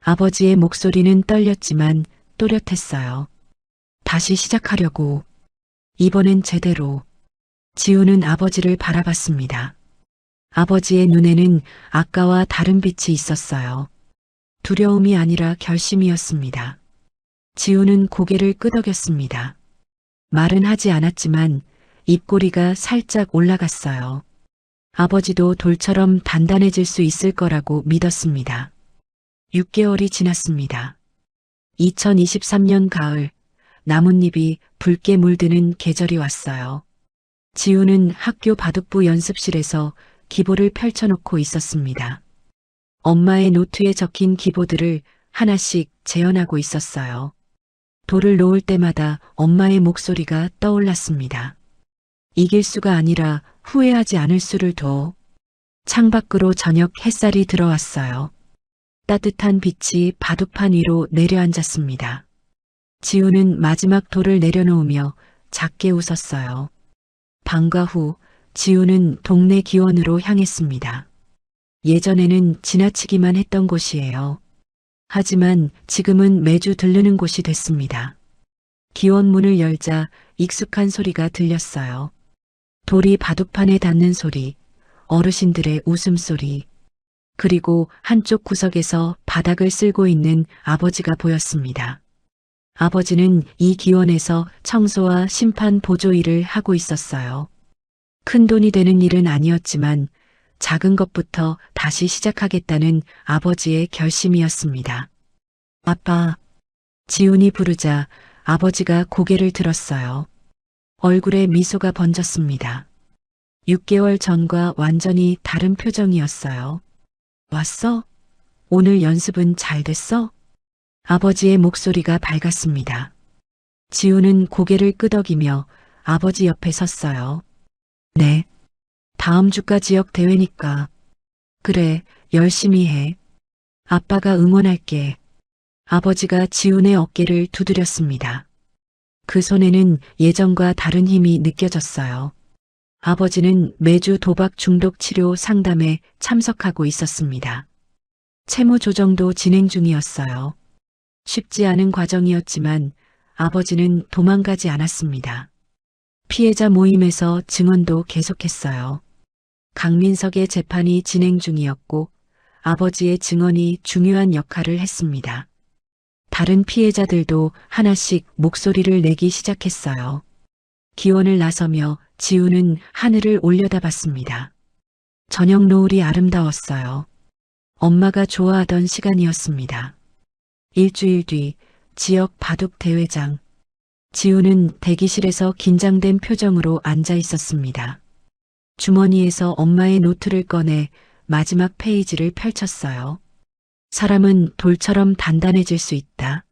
아버지의 목소리는 떨렸지만 또렷했어요. 다시 시작하려고. 이번엔 제대로. 지훈은 아버지를 바라봤습니다. 아버지의 눈에는 아까와 다른 빛이 있었어요. 두려움이 아니라 결심이었습니다. 지훈은 고개를 끄덕였습니다. 말은 하지 않았지만 입꼬리가 살짝 올라갔어요. 아버지도 돌처럼 단단해질 수 있을 거라고 믿었습니다. 6개월이 지났습니다. 2023년 가을, 나뭇잎이 붉게 물드는 계절이 왔어요. 지훈은 학교 바둑부 연습실에서 기보를 펼쳐놓고 있었습니다. 엄마의 노트에 적힌 기보들을 하나씩 재현하고 있었어요. 돌을 놓을 때마다 엄마의 목소리가 떠올랐습니다. 이길 수가 아니라 후회하지 않을 수를 둬. 창밖으로 저녁 햇살이 들어왔어요. 따뜻한 빛이 바둑판 위로 내려앉았습니다. 지훈은 마지막 돌을 내려놓으며 작게 웃었어요. 방과 후 지훈은 동네 기원으로 향했습니다. 예전에는 지나치기만 했던 곳이에요. 하지만 지금은 매주 들르는 곳이 됐습니다. 기원 문을 열자 익숙한 소리가 들렸어요. 돌이 바둑판에 닿는 소리, 어르신들의 웃음소리. 그리고 한쪽 구석에서 바닥을 쓸고 있는 아버지가 보였습니다. 아버지는 이 기원에서 청소와 심판 보조 일을 하고 있었어요. 큰 돈이 되는 일은 아니었지만 작은 것부터 다시 시작하겠다는 아버지의 결심이었습니다. 아빠, 지훈이 부르자 아버지가 고개를 들었어요. 얼굴에 미소가 번졌습니다. 6개월 전과 완전히 다른 표정이었어요. 왔어? 오늘 연습은 잘 됐어? 아버지의 목소리가 밝았습니다. 지훈은 고개를 끄덕이며 아버지 옆에 섰어요. 네. 다음 주가 지역 대회니까. 그래, 열심히 해. 아빠가 응원할게. 아버지가 지훈의 어깨를 두드렸습니다. 그 손에는 예전과 다른 힘이 느껴졌어요. 아버지는 매주 도박 중독 치료 상담에 참석하고 있었습니다. 채무 조정도 진행 중이었어요. 쉽지 않은 과정이었지만 아버지는 도망가지 않았습니다. 피해자 모임에서 증언도 계속했어요. 강민석의 재판이 진행 중이었고 아버지의 증언이 중요한 역할을 했습니다. 다른 피해자들도 하나씩 목소리를 내기 시작했어요. 기원을 나서며 지훈은 하늘을 올려다봤습니다. 저녁 노을이 아름다웠어요. 엄마가 좋아하던 시간이었습니다. 일주일 뒤 지역 바둑 대회장. 지훈은 대기실에서 긴장된 표정으로 앉아 있었습니다. 주머니에서 엄마의 노트를 꺼내 마지막 페이지를 펼쳤어요. 사람은 돌처럼 단단해질 수 있다.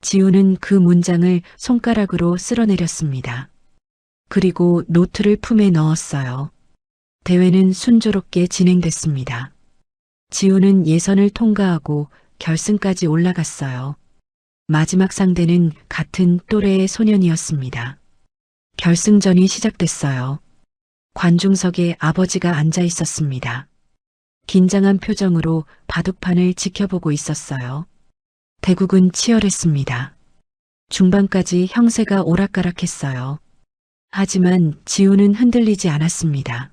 지훈은 그 문장을 손가락으로 쓸어내렸습니다. 그리고 노트를 품에 넣었어요. 대회는 순조롭게 진행됐습니다. 지훈은 예선을 통과하고 결승까지 올라갔어요. 마지막 상대는 같은 또래의 소년이었습니다. 결승전이 시작됐어요. 관중석에 아버지가 앉아 있었습니다. 긴장한 표정으로 바둑판을 지켜보고 있었어요. 대국은 치열했습니다. 중반까지 형세가 오락가락했어요. 하지만 지훈은 흔들리지 않았습니다.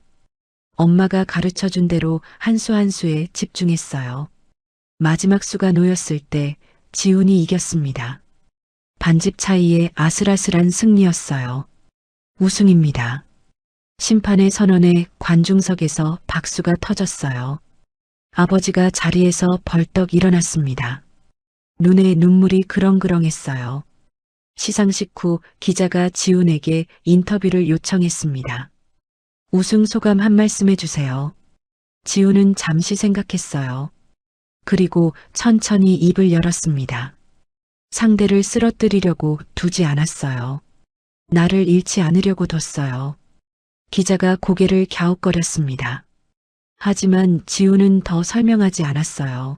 엄마가 가르쳐준 대로 한 수 한 수에 집중했어요. 마지막 수가 놓였을 때 지훈이 이겼습니다. 반집 차이의 아슬아슬한 승리였어요. 우승입니다. 심판의 선언에 관중석에서 박수가 터졌어요. 아버지가 자리에서 벌떡 일어났습니다. 눈에 눈물이 그렁그렁했어요. 시상식 후 기자가 지훈에게 인터뷰를 요청했습니다. 우승 소감 한 말씀 해주세요. 지훈은 잠시 생각했어요. 그리고 천천히 입을 열었습니다. 상대를 쓰러뜨리려고 두지 않았어요. 나를 잃지 않으려고 뒀어요. 기자가 고개를 갸웃거렸습니다. 하지만 지훈은 더 설명하지 않았어요.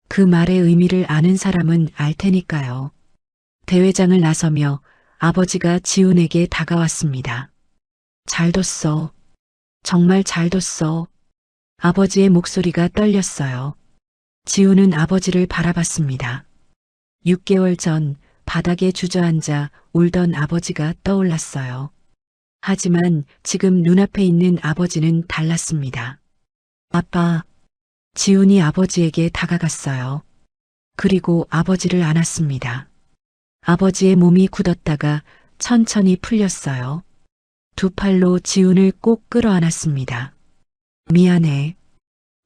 그 말의 의미를 아는 사람은 알 테니까요. 대회장을 나서며 아버지가 지훈에게 다가왔습니다. 잘 뒀어. 정말 잘 뒀어. 아버지의 목소리가 떨렸어요. 지훈은 아버지를 바라봤습니다. 6개월 전 바닥에 주저앉아 울던 아버지가 떠올랐어요. 하지만 지금 눈앞에 있는 아버지는 달랐습니다. 아빠, 지훈이 아버지에게 다가갔어요. 그리고 아버지를 안았습니다. 아버지의 몸이 굳었다가 천천히 풀렸어요. 두 팔로 지훈을 꼭 끌어안았습니다. 미안해.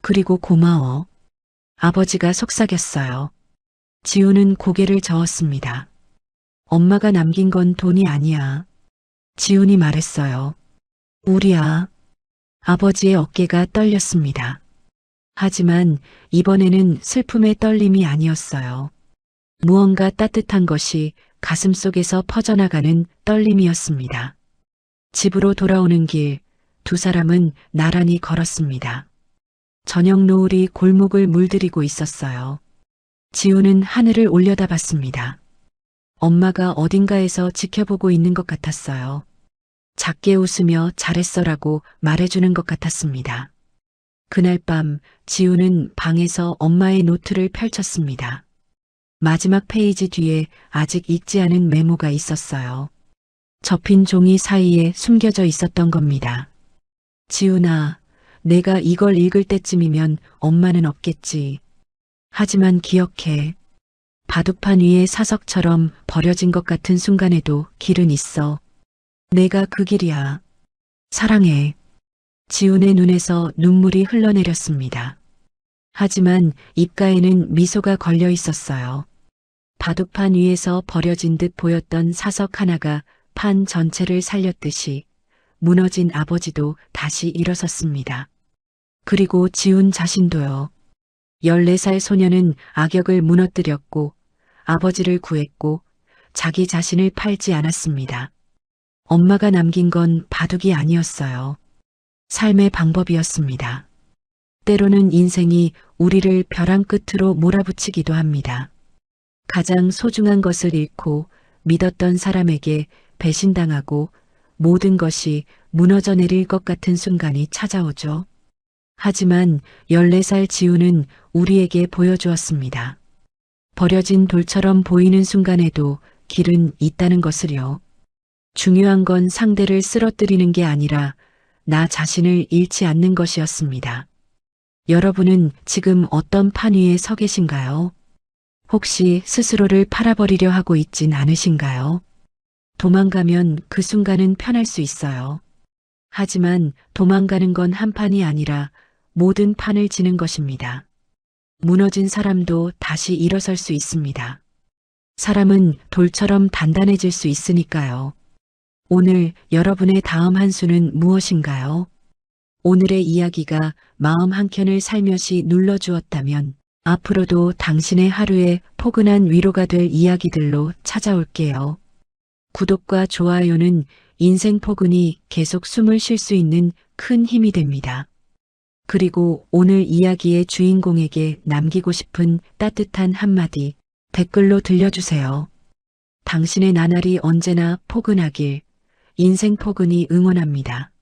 그리고 고마워. 아버지가 속삭였어요. 지훈은 고개를 저었습니다. 엄마가 남긴 건 돈이 아니야. 지훈이 말했어요. 우리야. 아버지의 어깨가 떨렸습니다. 하지만 이번에는 슬픔의 떨림이 아니었어요. 무언가 따뜻한 것이 가슴속에서 퍼져나가는 떨림이었습니다. 집으로 돌아오는 길, 두 사람은 나란히 걸었습니다. 저녁 노을이 골목을 물들이고 있었어요. 지훈은 하늘을 올려다봤습니다. 엄마가 어딘가에서 지켜보고 있는 것 같았어요. 작게 웃으며 잘했어라고 말해주는 것 같았습니다. 그날 밤 지훈은 방에서 엄마의 노트를 펼쳤습니다. 마지막 페이지 뒤에 아직 읽지 않은 메모가 있었어요. 접힌 종이 사이에 숨겨져 있었던 겁니다. 지훈아, 내가 이걸 읽을 때쯤이면 엄마는 없겠지. 하지만 기억해. 바둑판 위에 사석처럼 버려진 것 같은 순간에도 길은 있어. 내가 그 길이야. 사랑해. 지훈의 눈에서 눈물이 흘러내렸습니다. 하지만 입가에는 미소가 걸려 있었어요. 바둑판 위에서 버려진 듯 보였던 사석 하나가 판 전체를 살렸듯이 무너진 아버지도 다시 일어섰습니다. 그리고 지훈 자신도요. 14살 소녀는 악역을 무너뜨렸고 아버지를 구했고 자기 자신을 팔지 않았습니다. 엄마가 남긴 건 바둑이 아니었어요. 삶의 방법이었습니다. 때로는 인생이 우리를 벼랑 끝으로 몰아붙이기도 합니다. 가장 소중한 것을 잃고 믿었던 사람에게 배신당하고 모든 것이 무너져 내릴 것 같은 순간이 찾아오죠. 하지만 14살 지훈은 우리에게 보여주었습니다. 버려진 돌처럼 보이는 순간에도 길은 있다는 것을요. 중요한 건 상대를 쓰러뜨리는 게 아니라 나 자신을 잃지 않는 것이었습니다. 여러분은 지금 어떤 판 위에 서 계신가요? 혹시 스스로를 팔아버리려 하고 있진 않으신가요? 도망가면 그 순간은 편할 수 있어요. 하지만 도망가는 건 한 판이 아니라 모든 판을 지는 것입니다. 무너진 사람도 다시 일어설 수 있습니다. 사람은 돌처럼 단단해질 수 있으니까요. 오늘 여러분의 다음 한 수는 무엇인가요? 오늘의 이야기가 마음 한켠을 살며시 눌러주었다면 앞으로도 당신의 하루에 포근한 위로가 될 이야기들로 찾아올게요. 구독과 좋아요는 인생 포근이 계속 숨을 쉴 수 있는 큰 힘이 됩니다. 그리고 오늘 이야기의 주인공에게 남기고 싶은 따뜻한 한마디 댓글로 들려주세요. 당신의 나날이 언제나 포근하길 인생 포근이 응원합니다.